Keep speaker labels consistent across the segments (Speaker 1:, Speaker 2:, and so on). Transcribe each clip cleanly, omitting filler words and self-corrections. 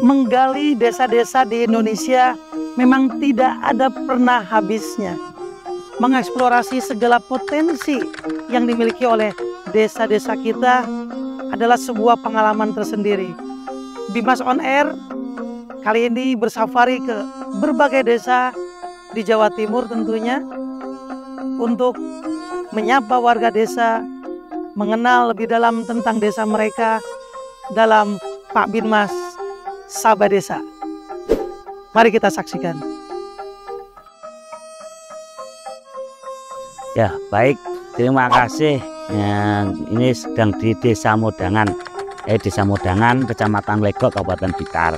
Speaker 1: menggali desa-desa di Indonesia memang tidak ada pernah habisnya. Mengeksplorasi segala potensi yang dimiliki oleh desa-desa kita adalah sebuah pengalaman tersendiri. Bimas On Air kali ini bersafari ke berbagai desa di Jawa Timur tentunya untuk menyapa warga desa, mengenal lebih dalam tentang desa mereka dalam Pak Binmas Sabah Desa. Mari kita saksikan.
Speaker 2: Ya, baik. Terima kasih. Ini sedang di Desa Modangan. Desa Modangan, Kecamatan Legok, Kabupaten Blitar.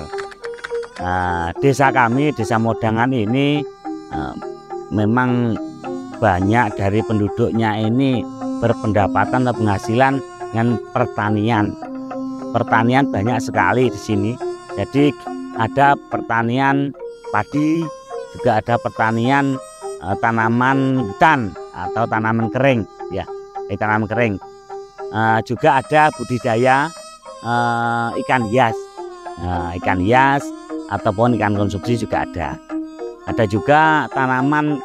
Speaker 2: Desa kami, Desa Modangan ini memang banyak dari penduduknya ini berpendapatan atau penghasilan dengan pertanian. Pertanian banyak sekali di sini. Jadi ada pertanian padi, juga ada pertanian tanaman hutan atau tanaman kering, ya, tanaman kering. Juga ada budidaya ikan hias, ikan hias ataupun ikan konsumsi juga ada. Ada juga tanaman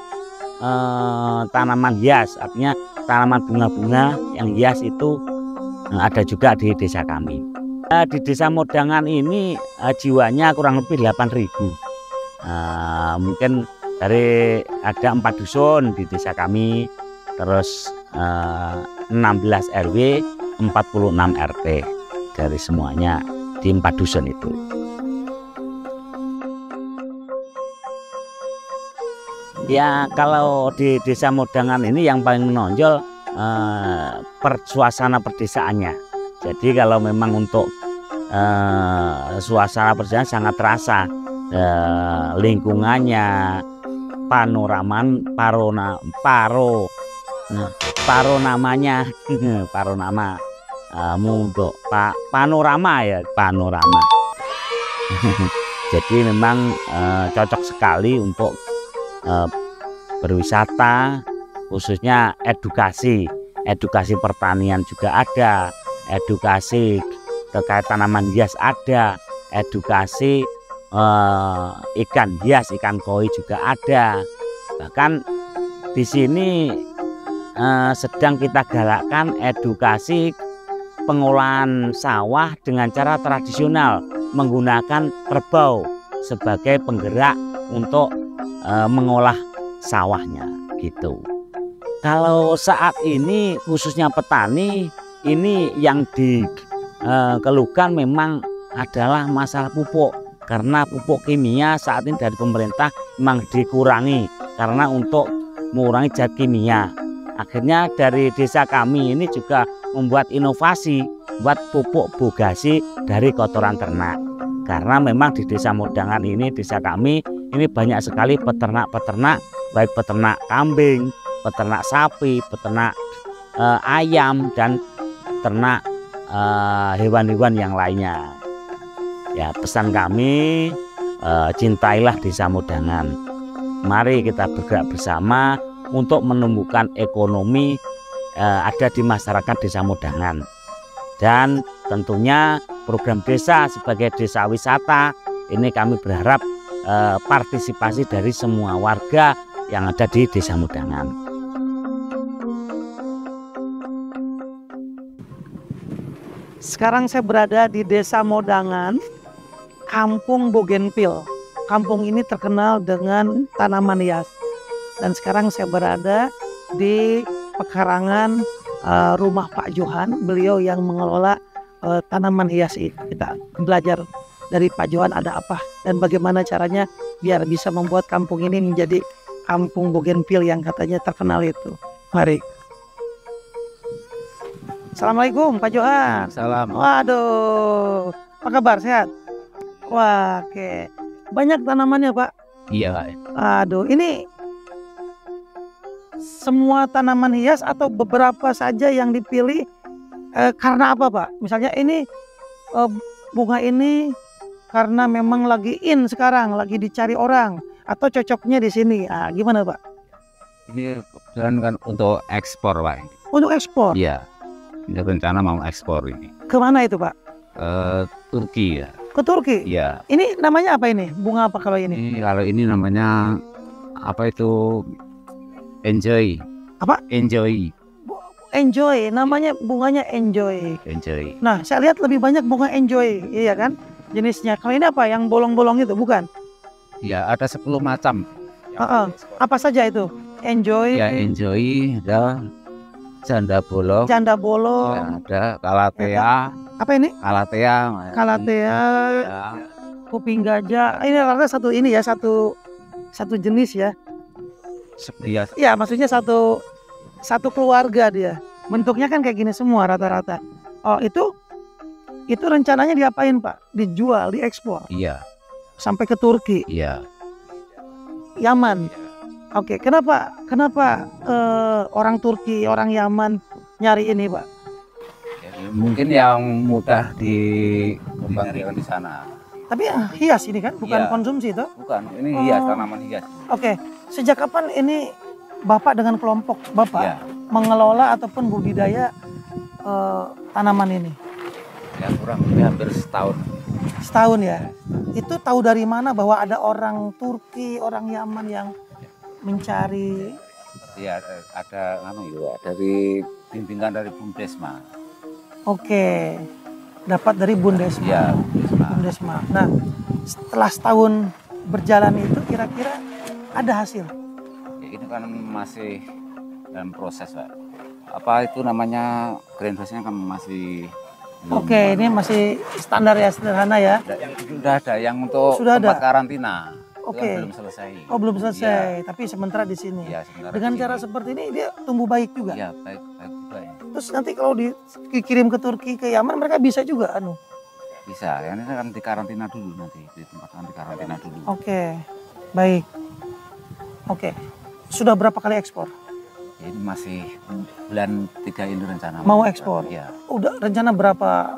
Speaker 2: hias, artinya tanaman bunga-bunga yang hias itu ada juga di desa kami. Di Desa Modangan ini jiwanya kurang lebih 8.000. Mungkin dari ada 4 dusun di desa kami, terus 16 RW, 46 RT dari semuanya di 4 dusun itu. Ya, kalau di Desa Modangan ini yang paling menonjol suasana perdesaannya. Jadi kalau memang untuk suasana perdesaannya sangat terasa, lingkungannya, panorama untuk panorama ya, panorama. Jadi memang cocok sekali untuk berwisata, khususnya edukasi pertanian juga ada, edukasi terkait tanaman hias ada, edukasi ikan hias, ikan koi juga ada. Bahkan di sini sedang kita galakkan edukasi pengolahan sawah dengan cara tradisional menggunakan kerbau sebagai penggerak untuk mengolah sawahnya gitu. Kalau saat ini khususnya petani ini yang dikeluhkan memang adalah masalah pupuk, karena pupuk kimia saat ini dari pemerintah memang dikurangi karena untuk mengurangi zat kimia. Akhirnya dari desa kami ini juga membuat inovasi buat pupuk bogasi dari kotoran ternak. Karena memang di Desa Modangan ini, desa kami ini banyak sekali peternak-peternak, baik peternak kambing, peternak sapi, peternak ayam, dan ternak hewan-hewan yang lainnya. Ya, pesan kami, cintailah Desa Modangan. Mari kita bergerak bersama untuk menumbuhkan ekonomi ada di masyarakat Desa Modangan. Dan tentunya program desa sebagai desa wisata ini kami berharap partisipasi dari semua warga yang ada di Desa Modangan.
Speaker 1: Sekarang saya berada di Desa Modangan, Kampung Bougainville. Kampung ini terkenal dengan tanaman hias. Dan sekarang saya berada di pekarangan rumah Pak Johan, beliau yang mengelola tanaman hias itu. Kita belajar dari Pak Johan ada apa dan bagaimana caranya biar bisa membuat kampung ini menjadi Kampung Bougainville yang katanya terkenal itu. Mari. Assalamualaikum Pak Johan.
Speaker 3: Salam.
Speaker 1: Waduh, apa kabar, sehat? Wah, oke. Banyak tanamannya Pak.
Speaker 3: Iya.
Speaker 1: Aduh, ini semua tanaman hias atau beberapa saja yang dipilih karena apa Pak? Misalnya ini bunga ini karena memang lagi in sekarang, lagi dicari orang, atau cocoknya di sini. Gimana Pak?
Speaker 3: Ini kebetulan kan untuk ekspor Pak.
Speaker 1: Untuk ekspor?
Speaker 3: Iya. Ini rencana mau ekspor ini.
Speaker 1: Kemana itu Pak?
Speaker 3: Turki ya.
Speaker 1: Ke Turki.
Speaker 3: Iya.
Speaker 1: Ini namanya apa ini? Bunga apa kalau ini?
Speaker 3: Kalau ini namanya apa itu? Enjoy.
Speaker 1: Apa?
Speaker 3: Enjoy.
Speaker 1: Enjoy. Namanya bunganya enjoy.
Speaker 3: Enjoy.
Speaker 1: Nah, saya lihat lebih banyak bunga enjoy, iya kan? Jenisnya. Kalau ini apa? Yang bolong-bolong itu bukan?
Speaker 3: Ya, ada 10 macam.
Speaker 1: Apa saja itu? Enjoy.
Speaker 3: Ya, enjoy, ada janda bolong.
Speaker 1: Janda bolong.
Speaker 3: Ya, ada kalatea.
Speaker 1: Apa ini?
Speaker 3: Kalatea.
Speaker 1: Kalatea.
Speaker 3: Ya.
Speaker 1: Kuping gajah. Ini rata satu ini ya, satu jenis ya.
Speaker 3: Iya.
Speaker 1: Ya, maksudnya satu keluarga dia. Bentuknya kan kayak gini semua rata-rata. Oh, itu rencananya diapain, Pak? Dijual, diekspor
Speaker 3: Iya.
Speaker 1: sampai ke Turki,
Speaker 3: Iya.
Speaker 1: Yaman. Oke, kenapa orang Turki, orang Yaman nyari ini, Pak?
Speaker 3: Mungkin yang mudah dikembangkan di sana.
Speaker 1: Tapi hias ini kan, bukan
Speaker 3: Iya.
Speaker 1: konsumsi itu.
Speaker 3: Bukan, ini hias, tanaman hias.
Speaker 1: Oke, sejak kapan ini Bapak dengan kelompok Bapak
Speaker 3: Iya.
Speaker 1: mengelola ataupun budidaya tanaman ini?
Speaker 3: Ya, kurang lebih hampir setahun.
Speaker 1: Setahun ya. Itu tahu dari mana bahwa ada orang Turki, orang Yaman yang mencari?
Speaker 3: Ya, ada dari bimbingan dari Bundesma.
Speaker 1: Oke, dapat dari Bundesma.
Speaker 3: Iya, Bundesma.
Speaker 1: Bundesma. Nah, setelah setahun berjalan itu kira-kira ada hasil?
Speaker 3: Ya, ini kan masih dalam proses, Pak. Apa itu namanya, greenhouse-nya kan masih belum.
Speaker 1: Oke, ini masih standar ya, sederhana ya.
Speaker 3: Sudah ada yang untuk
Speaker 1: Sudah
Speaker 3: tempat
Speaker 1: ada?
Speaker 3: karantina. Itu
Speaker 1: Oke.
Speaker 3: kan belum selesai.
Speaker 1: Oh, belum selesai,
Speaker 3: Iya.
Speaker 1: tapi sementara di sini.
Speaker 3: Ya, sementara
Speaker 1: Dengan
Speaker 3: di
Speaker 1: cara
Speaker 3: sini.
Speaker 1: seperti ini dia tumbuh baik juga.
Speaker 3: Ya, baik juga ya.
Speaker 1: Terus nanti kalau dikirim ke Turki, ke Yaman, mereka bisa juga
Speaker 3: Bisa, ya, ini kan dikarantina dulu nanti, di tempat kan dikarantina dulu.
Speaker 1: Oke, baik. Oke, sudah berapa kali ekspor?
Speaker 3: Ini masih bulan 3 ini rencana.
Speaker 1: Mau ekspor?
Speaker 3: Ya,
Speaker 1: Udah rencana berapa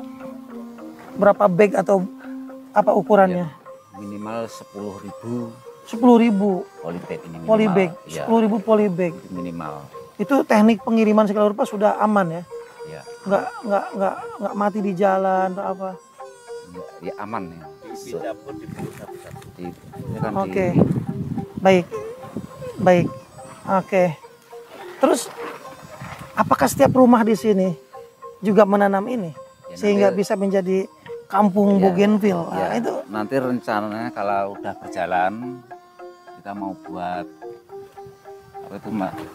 Speaker 1: bag atau apa ukurannya?
Speaker 3: minimal 10.000
Speaker 1: 10.000
Speaker 3: polybag ini minimal.
Speaker 1: polybag,
Speaker 3: Ya,
Speaker 1: 10.000 polybag.
Speaker 3: itu minimal.
Speaker 1: Itu teknik pengiriman segala rupa sudah aman ya?
Speaker 3: Ya,
Speaker 1: Nggak mati di jalan atau apa?
Speaker 3: ya aman ya. Ini kan
Speaker 1: Oke, baik, baik. Oke. Terus apakah setiap rumah di sini juga menanam ini
Speaker 3: Ya,
Speaker 1: sehingga
Speaker 3: nanti-
Speaker 1: bisa menjadi kampung
Speaker 3: Ya,
Speaker 1: Bougainville?
Speaker 3: ya,
Speaker 1: Nah, itu
Speaker 3: nanti rencananya kalau udah berjalan kita mau buat apa itu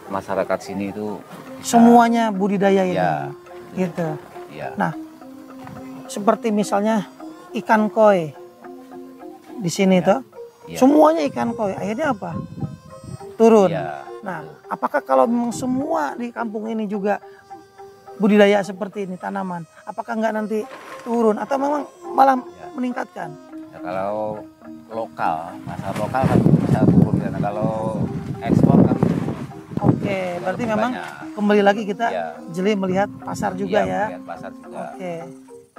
Speaker 3: masyarakat sini itu bisa,
Speaker 1: semuanya budidaya ini,
Speaker 3: ya,
Speaker 1: gitu.
Speaker 3: ya,
Speaker 1: Nah, seperti misalnya ikan koi di sini tuh,
Speaker 3: ya,
Speaker 1: semuanya ikan koi. Akhirnya apa? Turun.
Speaker 3: ya.
Speaker 1: Nah, apakah kalau memang semua di kampung ini juga budidaya seperti ini tanaman, apakah nggak nanti turun atau memang malah
Speaker 3: Ya.
Speaker 1: meningkatkan?
Speaker 3: Ya, kalau lokal, pasar lokal kan bisa turun ya. Nah, kalau ekspor kan
Speaker 1: Oke, berarti
Speaker 3: lebih
Speaker 1: memang
Speaker 3: banyak.
Speaker 1: kembali lagi kita
Speaker 3: Ya.
Speaker 1: jeli melihat pasar juga
Speaker 3: Iya,
Speaker 1: ya.
Speaker 3: melihat pasar juga.
Speaker 1: Oke.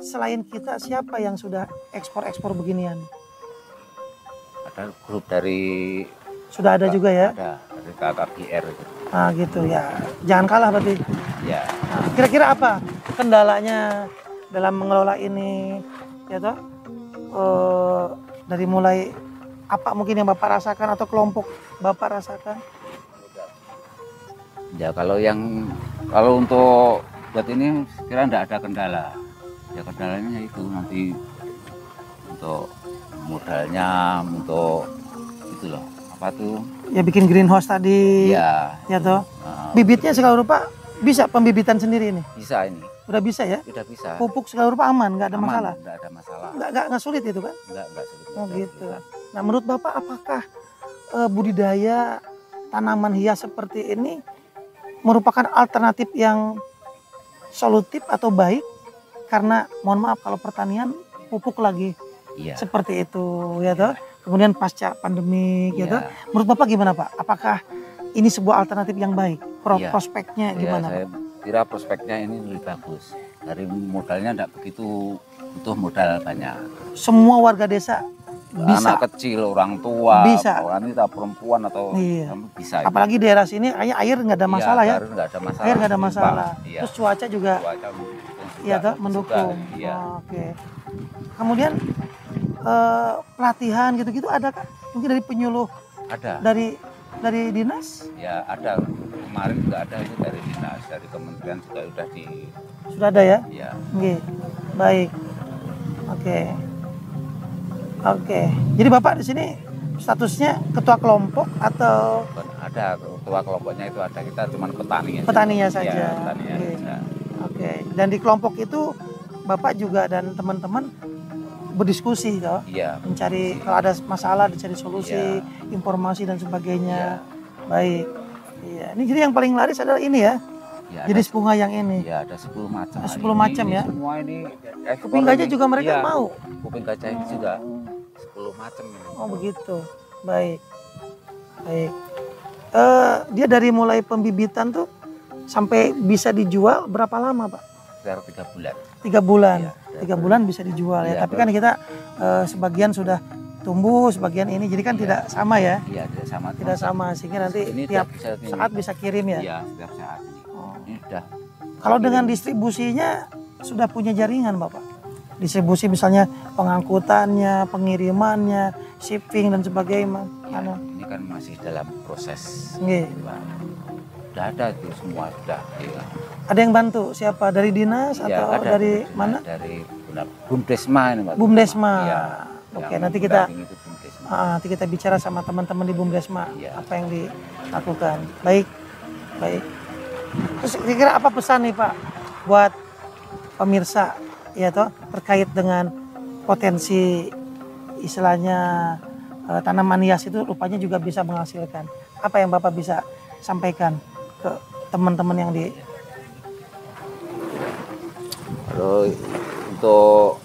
Speaker 1: Selain kita, siapa yang sudah ekspor beginian?
Speaker 3: Ada grup dari
Speaker 1: Sudah ada juga ya?
Speaker 3: ada dari KKBR gitu.
Speaker 1: Nah, gitu ya. Jangan kalah berarti.
Speaker 3: Ya,
Speaker 1: Nah, kira-kira apa kendalanya dalam mengelola ini, ya toh? Dari mulai apa mungkin yang Bapak rasakan atau kelompok Bapak rasakan?
Speaker 3: ya kalau untuk buat ini kira enggak ada kendala. Ya kendalanya itu nanti untuk modalnya, untuk itu loh. Apa tuh?
Speaker 1: Ya bikin greenhouse tadi,
Speaker 3: Ya,
Speaker 1: ya toh?
Speaker 3: nah,
Speaker 1: Bibitnya segala rupa bisa pembibitan sendiri ini?
Speaker 3: bisa ini.
Speaker 1: Udah bisa ya?
Speaker 3: Sudah bisa.
Speaker 1: Pupuk segala rupa aman, nggak ada
Speaker 3: Aman,
Speaker 1: masalah?
Speaker 3: enggak ada masalah.
Speaker 1: Nggak sulit itu kan?
Speaker 3: Enggak sulit.
Speaker 1: Oh
Speaker 3: enggak
Speaker 1: gitu.
Speaker 3: sulit.
Speaker 1: Nah menurut Bapak apakah budidaya tanaman hias seperti ini merupakan alternatif yang solutif atau baik? Karena mohon maaf kalau pertanian pupuk lagi
Speaker 3: Iya.
Speaker 1: seperti itu ya toh. Kemudian pasca pandemi
Speaker 3: Iya.
Speaker 1: gitu. Menurut Bapak gimana Pak? Apakah ini sebuah alternatif yang baik?
Speaker 3: Iya.
Speaker 1: Prospeknya
Speaker 3: Ya,
Speaker 1: gimana
Speaker 3: saya
Speaker 1: Pak?
Speaker 3: kira prospeknya ini lebih bagus. Dari modalnya enggak begitu butuh modal banyak.
Speaker 1: Semua warga desa bisa.
Speaker 3: Anak kecil, orang tua,
Speaker 1: Bisa.
Speaker 3: wanita, perempuan atau
Speaker 1: Iya.
Speaker 3: kamu bisa.
Speaker 1: Apalagi daerah sini kayaknya air nggak ada masalah ya.
Speaker 3: Enggak ada masalah.
Speaker 1: Air nggak ada
Speaker 3: Seimbang.
Speaker 1: masalah.
Speaker 3: Iya.
Speaker 1: Terus cuaca juga
Speaker 3: Cuaca mendukung juga,
Speaker 1: iya toh
Speaker 3: bagus
Speaker 1: mendukung.
Speaker 3: juga. Iya.
Speaker 1: Oh, oke. Kemudian pelatihan gitu-gitu ada kan? Mungkin dari penyuluh
Speaker 3: Ada.
Speaker 1: dari dinas?
Speaker 3: Ya ada. Kemarin juga ada itu dari dinas, dari kementerian juga
Speaker 1: Sudah ada ya?
Speaker 3: ya.
Speaker 1: Oke, baik. Oke. Oke. Jadi Bapak di sini statusnya ketua kelompok atau
Speaker 3: Ada ketua kelompoknya itu ada, kita cuma petani aja.
Speaker 1: petaninya saja?
Speaker 3: Ya, petaninya
Speaker 1: Oke.
Speaker 3: saja.
Speaker 1: Oke. Dan di kelompok itu Bapak juga dan teman-teman berdiskusi toh?
Speaker 3: Iya.
Speaker 1: Mencari kalau ada masalah dicari solusi,
Speaker 3: Iya.
Speaker 1: informasi dan sebagainya.
Speaker 3: Iya.
Speaker 1: Baik. Iya. Ini jadi yang paling laris adalah ini ya.
Speaker 3: Ya,
Speaker 1: Jenis bunga yang ini.
Speaker 3: ya ada 10 macam.
Speaker 1: 10 macam ya?
Speaker 3: Semua ini
Speaker 1: Kuping gajah juga mereka
Speaker 3: iya,
Speaker 1: mau.
Speaker 3: Kuping gajah ini juga 10 macam ini.
Speaker 1: Oh begitu. Baik. Baik. Dia dari mulai pembibitan tuh sampai bisa dijual berapa lama Pak?
Speaker 3: Sekitar 3 bulan.
Speaker 1: 3 bulan.
Speaker 3: Iya,
Speaker 1: 3 bulan bisa dijual ya.
Speaker 3: Iya,
Speaker 1: Tapi kan kita sebagian sudah tumbuh, sebagian ini. Jadi kan
Speaker 3: Iya.
Speaker 1: tidak sama ya.
Speaker 3: Iya, tidak sama.
Speaker 1: Tidak sama sehingga nanti
Speaker 3: Ini
Speaker 1: tiap
Speaker 3: bisa ini.
Speaker 1: saat bisa kirim ya.
Speaker 3: Iya, setiap saat ini.
Speaker 1: Oh.
Speaker 3: Ini sudah.
Speaker 1: Kalau dengan distribusinya sudah punya jaringan Bapak. Distribusi misalnya pengangkutannya, pengirimannya, shipping dan sebagainya.
Speaker 3: Ya,
Speaker 1: Mana?
Speaker 3: ini kan masih dalam proses.
Speaker 1: Nggih.
Speaker 3: Sudah ada itu semua sudah. Ya.
Speaker 1: Ada yang bantu siapa? Dari dinas
Speaker 3: Ya,
Speaker 1: atau
Speaker 3: ada.
Speaker 1: dari mana?
Speaker 3: Dari Bumdesma ini, Mbak.
Speaker 1: Bumdesma.
Speaker 3: Iya.
Speaker 1: Oke,
Speaker 3: Yang
Speaker 1: nanti kita
Speaker 3: mendampingi itu Bumdesma.
Speaker 1: nanti kita bicara sama teman-teman di Bumdesma
Speaker 3: Iya.
Speaker 1: apa yang dilakukan. Baik, baik. Terus kira-kira apa pesan nih Pak buat pemirsa ya toh terkait dengan potensi istilahnya tanaman hias itu rupanya juga bisa menghasilkan. Apa yang Bapak bisa sampaikan ke teman-teman yang di
Speaker 3: Kalau untuk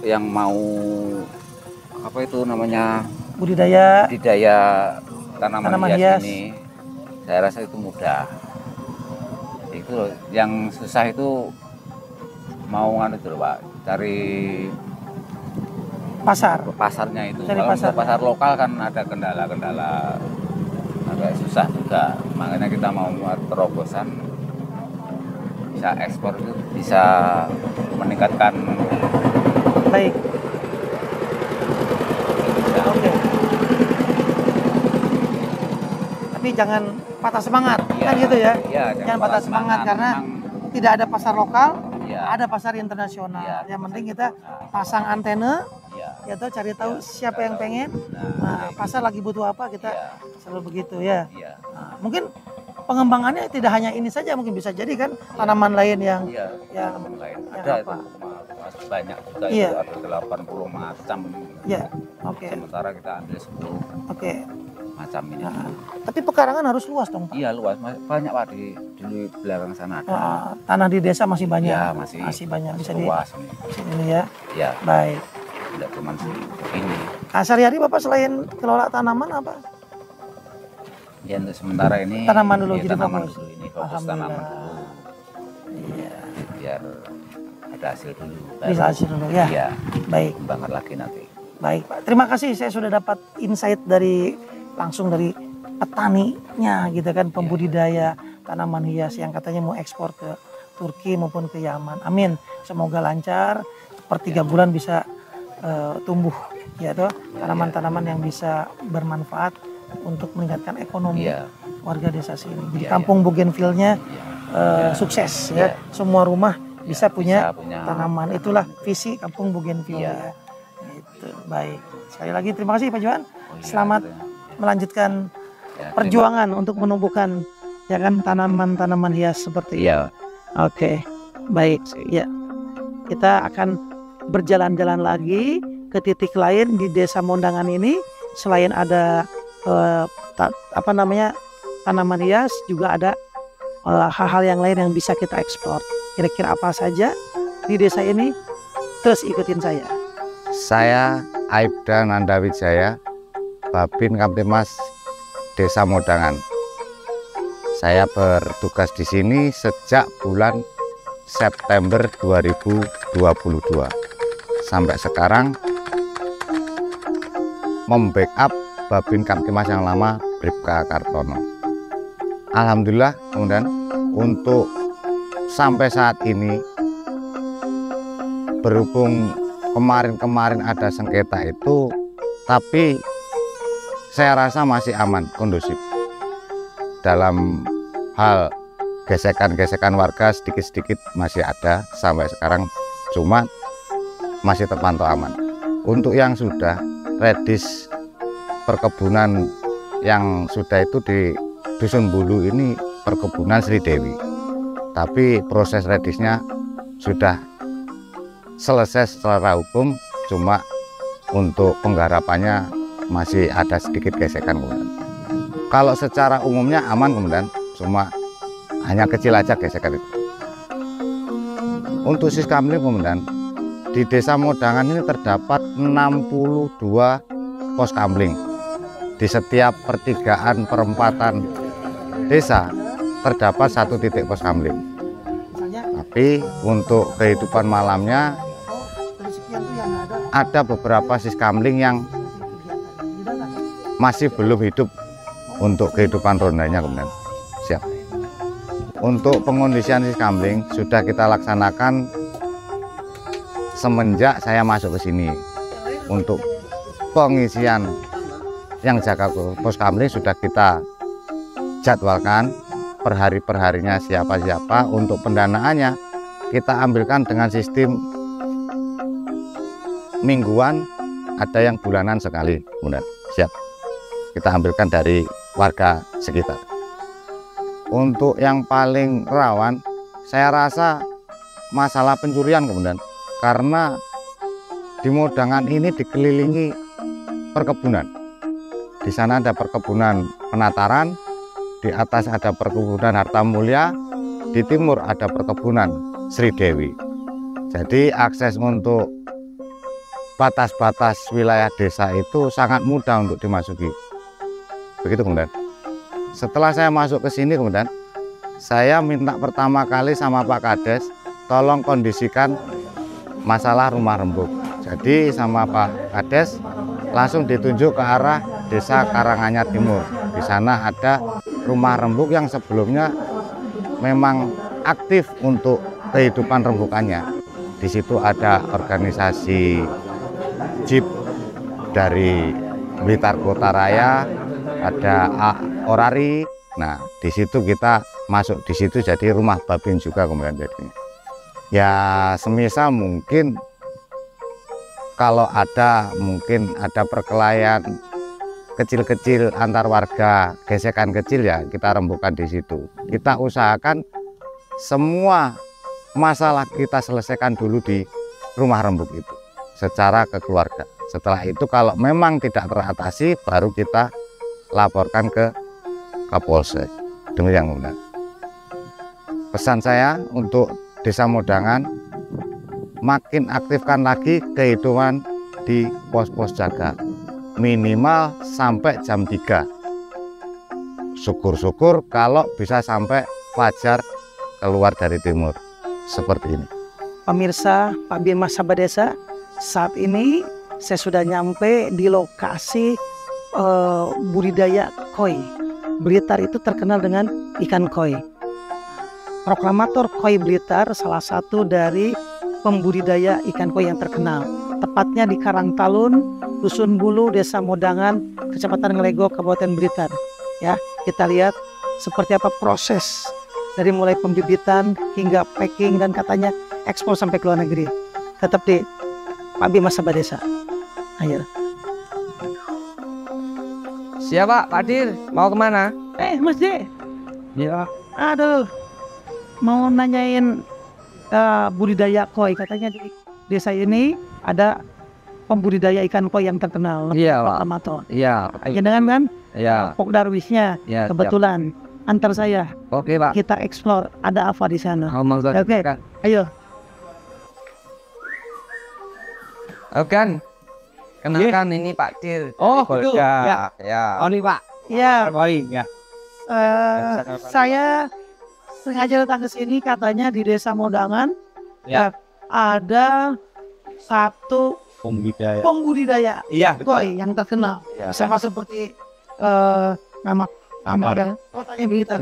Speaker 3: yang mau apa itu namanya
Speaker 1: budidaya
Speaker 3: tanaman hias ini, saya rasa itu mudah. Itu loh, yang susah itu mau nganu itu loh, Pak, cari pasarnya itu.
Speaker 1: Cari
Speaker 3: Kalau
Speaker 1: pasarnya.
Speaker 3: untuk pasar lokal kan ada kendala-kendala agak susah juga. Makanya kita mau buat terobosan bisa ekspor itu bisa meningkatkan.
Speaker 1: baik.
Speaker 3: Ya,
Speaker 1: Oke. Tapi jangan patah semangat,
Speaker 3: Iya,
Speaker 1: kan gitu ya.
Speaker 3: iya,
Speaker 1: Jangan patah semangat karena tidak ada pasar lokal,
Speaker 3: Iya.
Speaker 1: ada pasar internasional.
Speaker 3: Iya,
Speaker 1: Yang
Speaker 3: ada
Speaker 1: penting
Speaker 3: pasar
Speaker 1: kita
Speaker 3: internasional.
Speaker 1: pasang antena,
Speaker 3: Iya.
Speaker 1: ya tuh cari tahu
Speaker 3: Iya,
Speaker 1: siapa yang
Speaker 3: tahu.
Speaker 1: pengen.
Speaker 3: Nah,
Speaker 1: Nah, pasar lagi butuh apa kita
Speaker 3: Iya.
Speaker 1: selalu begitu ya.
Speaker 3: Iya.
Speaker 1: Nah, mungkin pengembangannya tidak hanya ini saja, mungkin bisa jadi kan tanaman lain yang
Speaker 3: Iya,
Speaker 1: yang
Speaker 3: tanaman lain.
Speaker 1: yang
Speaker 3: Ada
Speaker 1: apa?
Speaker 3: itu masih banyak juga
Speaker 1: Iya.
Speaker 3: itu ada 80 macam.
Speaker 1: ya. Oke.
Speaker 3: Sementara kita ambil 10
Speaker 1: Oke.
Speaker 3: macam ini.
Speaker 1: Nah, tapi pekarangan harus luas dong, Pak.
Speaker 3: Iya luas, banyak Pak di belakang sana ada.
Speaker 1: Tanah di desa masih banyak.
Speaker 3: Iya, masih
Speaker 1: banyak bisa di
Speaker 3: luas ini.
Speaker 1: sini ya.
Speaker 3: Ya,
Speaker 1: Baik.
Speaker 3: tidak cuma segini.
Speaker 1: Sehari-hari Bapak selain kelola tanaman apa?
Speaker 3: Ya untuk sementara ini
Speaker 1: Tanaman dulu,
Speaker 3: ya,
Speaker 1: jadi
Speaker 3: tanaman
Speaker 1: fokus.
Speaker 3: dulu ini fokus
Speaker 1: Alhamdulillah.
Speaker 3: tanaman dulu.
Speaker 1: Iya.
Speaker 3: Biar ada hasil dulu.
Speaker 1: Bisa hasil dulu ya.
Speaker 3: Iya,
Speaker 1: Baik.
Speaker 3: kembangkan lagi nanti.
Speaker 1: Baik, Pak. Terima kasih saya sudah dapat insight langsung dari petaninya gitu kan, pembudidaya tanaman hias yang katanya mau ekspor ke Turki maupun ke Yaman. Amin. Semoga lancar. Per 3 bulan bisa tumbuh ya toh tanaman-tanaman yang bisa bermanfaat untuk meningkatkan ekonomi
Speaker 3: Iya.
Speaker 1: warga desa sini. Jadi
Speaker 3: Iya,
Speaker 1: kampung Bougainville-nya
Speaker 3: Iya.
Speaker 1: sukses
Speaker 3: Iya.
Speaker 1: ya. Semua rumah bisa punya
Speaker 3: punya
Speaker 1: tanaman. Itulah visi kampung Bougainville
Speaker 3: Iya.
Speaker 1: ya. Itu baik. Sekali lagi terima kasih Pak Johan.
Speaker 3: Oh, iya,
Speaker 1: Selamat
Speaker 3: itu ya.
Speaker 1: melanjutkan
Speaker 3: Ya,
Speaker 1: perjuangan untuk menumbuhkan ya kan tanaman-tanaman hias seperti ini.
Speaker 3: Iya.
Speaker 1: Oke. Baik. Ya. Kita akan berjalan-jalan lagi ke titik lain di Desa Mondangan ini. Selain ada tanaman hias, juga ada hal-hal yang lain yang bisa kita ekspor. Kira-kira apa saja di desa ini? Terus ikutin saya.
Speaker 4: Saya Aibda Nandawijaya, Babin Kamtimas Desa Mondangan. Saya bertugas di sini sejak bulan September 2022. Sampai sekarang membackup Babin Kamtimas yang lama, Bribka Kartono. Alhamdulillah, kemudian untuk sampai saat ini berhubung kemarin-kemarin ada sengketa itu, tapi saya rasa masih aman, kondusif. Dalam hal gesekan-gesekan warga sedikit-sedikit masih ada sampai sekarang, cuma masih terpantau aman. Untuk yang sudah redis perkebunan yang sudah itu di Dusun Bulu ini perkebunan Sri Dewi, tapi proses redisnya sudah selesai secara hukum, cuma untuk penggarapannya masih ada sedikit gesekan kemudian. Kalau secara umumnya aman kemudian, cuma hanya kecil aja gesekan itu. Untuk siskamling kemudian di Desa Modangan ini terdapat 62 pos kamling. Di setiap pertigaan perempatan desa terdapat 1 titik pos kamling. Tapi untuk kehidupan malamnya ada beberapa siskamling yang masih belum hidup untuk kehidupan rondanya kemudian. Siap. Untuk pengondisian siskamling sudah kita laksanakan semenjak saya masuk ke sini. Untuk pengisian yang jaga pos kamling sudah kita jadwalkan per harinya siapa-siapa. Untuk pendanaannya kita ambilkan dengan sistem mingguan, ada yang bulanan sekali. Kemudian siap, kita ambilkan dari warga sekitar. Untuk yang paling rawan saya rasa masalah pencurian kemudian, karena di Modangan ini dikelilingi perkebunan. Di sana ada perkebunan Penataran, di atas ada perkebunan Harta Mulia, di timur ada perkebunan Sri Dewi. Jadi akses untuk batas-batas wilayah desa itu sangat mudah untuk dimasuki. Begitu kemudian. Setelah saya masuk ke sini kemudian, saya minta pertama kali sama Pak Kades, tolong kondisikan masalah rumah rembuk. Jadi sama Pak Kades langsung ditunjuk ke arah Desa Karanganyar Timur. Di sana ada rumah rembuk yang sebelumnya memang aktif untuk kehidupan rembukannya. Di situ ada organisasi JIP dari Blitar Kota Raya, ada Orari. Nah, di situ kita masuk di situ jadi rumah babin juga kemudian jadinya. Ya, semisal mungkin kalau mungkin ada perkelahian kecil-kecil antar warga, gesekan kecil ya kita rembukan di situ. Kita usahakan semua masalah kita selesaikan dulu di rumah rembuk itu secara kekeluarga. Setelah itu kalau memang tidak teratasi baru kita laporkan ke Kapolsek. Demikian kemudian. Pesan saya untuk Desa Modangan, makin aktifkan lagi kehidupan di pos-pos jaga. Minimal sampai jam 3. Syukur-syukur kalau bisa sampai fajar keluar dari timur. Seperti ini.
Speaker 1: Pemirsa Pak Bimas Sahabat Desa, saat ini saya sudah nyampe di lokasi budidaya koi. Blitar itu terkenal dengan ikan koi. Proklamator Koi Blitar salah satu dari pembudidaya ikan koi yang terkenal. Tepatnya di Karangtalun, Dusun Bulu, Desa Modangan, Kecamatan Ngelego, Kabupaten Blitar. Ya, kita lihat seperti apa proses dari mulai pembibitan hingga packing dan katanya ekspor sampai ke luar negeri. Tetap di Pak Bimas Sahabat Desa. Ayo.
Speaker 5: Siapa Pak Dir? Mau kemana?
Speaker 1: Mas D.
Speaker 5: Ya.
Speaker 1: Aduh, mau nanyain budidaya koi. Katanya di desa ini ada pembudidaya ikan koi yang terkenal.
Speaker 5: Iya, Pak.
Speaker 1: Amator.
Speaker 5: Iya.
Speaker 1: Ya dengan kan?
Speaker 5: Iya.
Speaker 1: Pok Darwisnya.
Speaker 5: Ya,
Speaker 1: Kebetulan antar saya.
Speaker 5: Oke, Pak.
Speaker 1: Kita explore ada apa di sana. Oke. Ayo.
Speaker 5: Oke. Kenalkan ini Pak Dir.
Speaker 1: Oh, itu.
Speaker 5: Ya. Ya.
Speaker 1: Oh, ini Pak. Ya.
Speaker 5: Ya.
Speaker 1: Saya sengaja datang ke sini, katanya di Desa Modangan
Speaker 5: Ya.
Speaker 1: ada satu pembudidaya
Speaker 5: Iya.
Speaker 1: koi yang terkenal.
Speaker 5: Ya.
Speaker 1: Sama seperti nama Ada kotanya Blitar.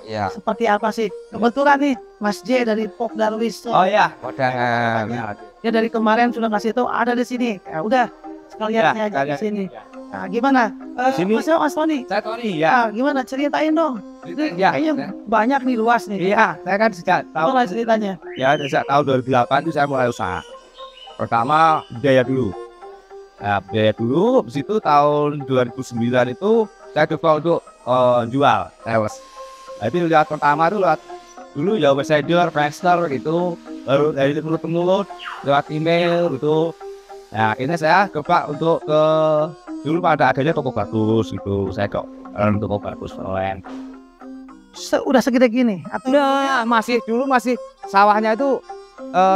Speaker 5: Ya.
Speaker 1: Seperti apa sih? Kebetulan nih Mas J dari Pop Darwis.
Speaker 5: Oh ya, wadangan.
Speaker 1: Dia dari kemarin sudah ngasih tahu ada di sini. Ya udah sekalian
Speaker 5: Ya,
Speaker 1: aja di
Speaker 5: sekalian.
Speaker 1: sini. Nah, gimana?
Speaker 5: Sini.
Speaker 1: Mas Tony.
Speaker 5: Saya Tony ya.
Speaker 1: Gimana ceritain dong? Ini
Speaker 5: Ya.
Speaker 1: kayaknya banyak nih luas nih.
Speaker 5: Iya, saya kan sejak tahun
Speaker 1: Apa ceritanya?
Speaker 5: ya sejak tahun 2008 itu saya mulai usaha. Pertama biaya dulu. Nah, biaya dulu, habis itu tahun 2009 itu saya coba untuk jual sales. Jadi lihat pertama itu lihat dulu ya Messenger, Friendster gitu, baru dari mulut lewat email gitu. Nah ini saya coba untuk ke dulu pada adanya toko bagus gitu, saya kok toko bagus online.
Speaker 1: Udah segede gini atau
Speaker 5: Nah, dulu masih sawahnya itu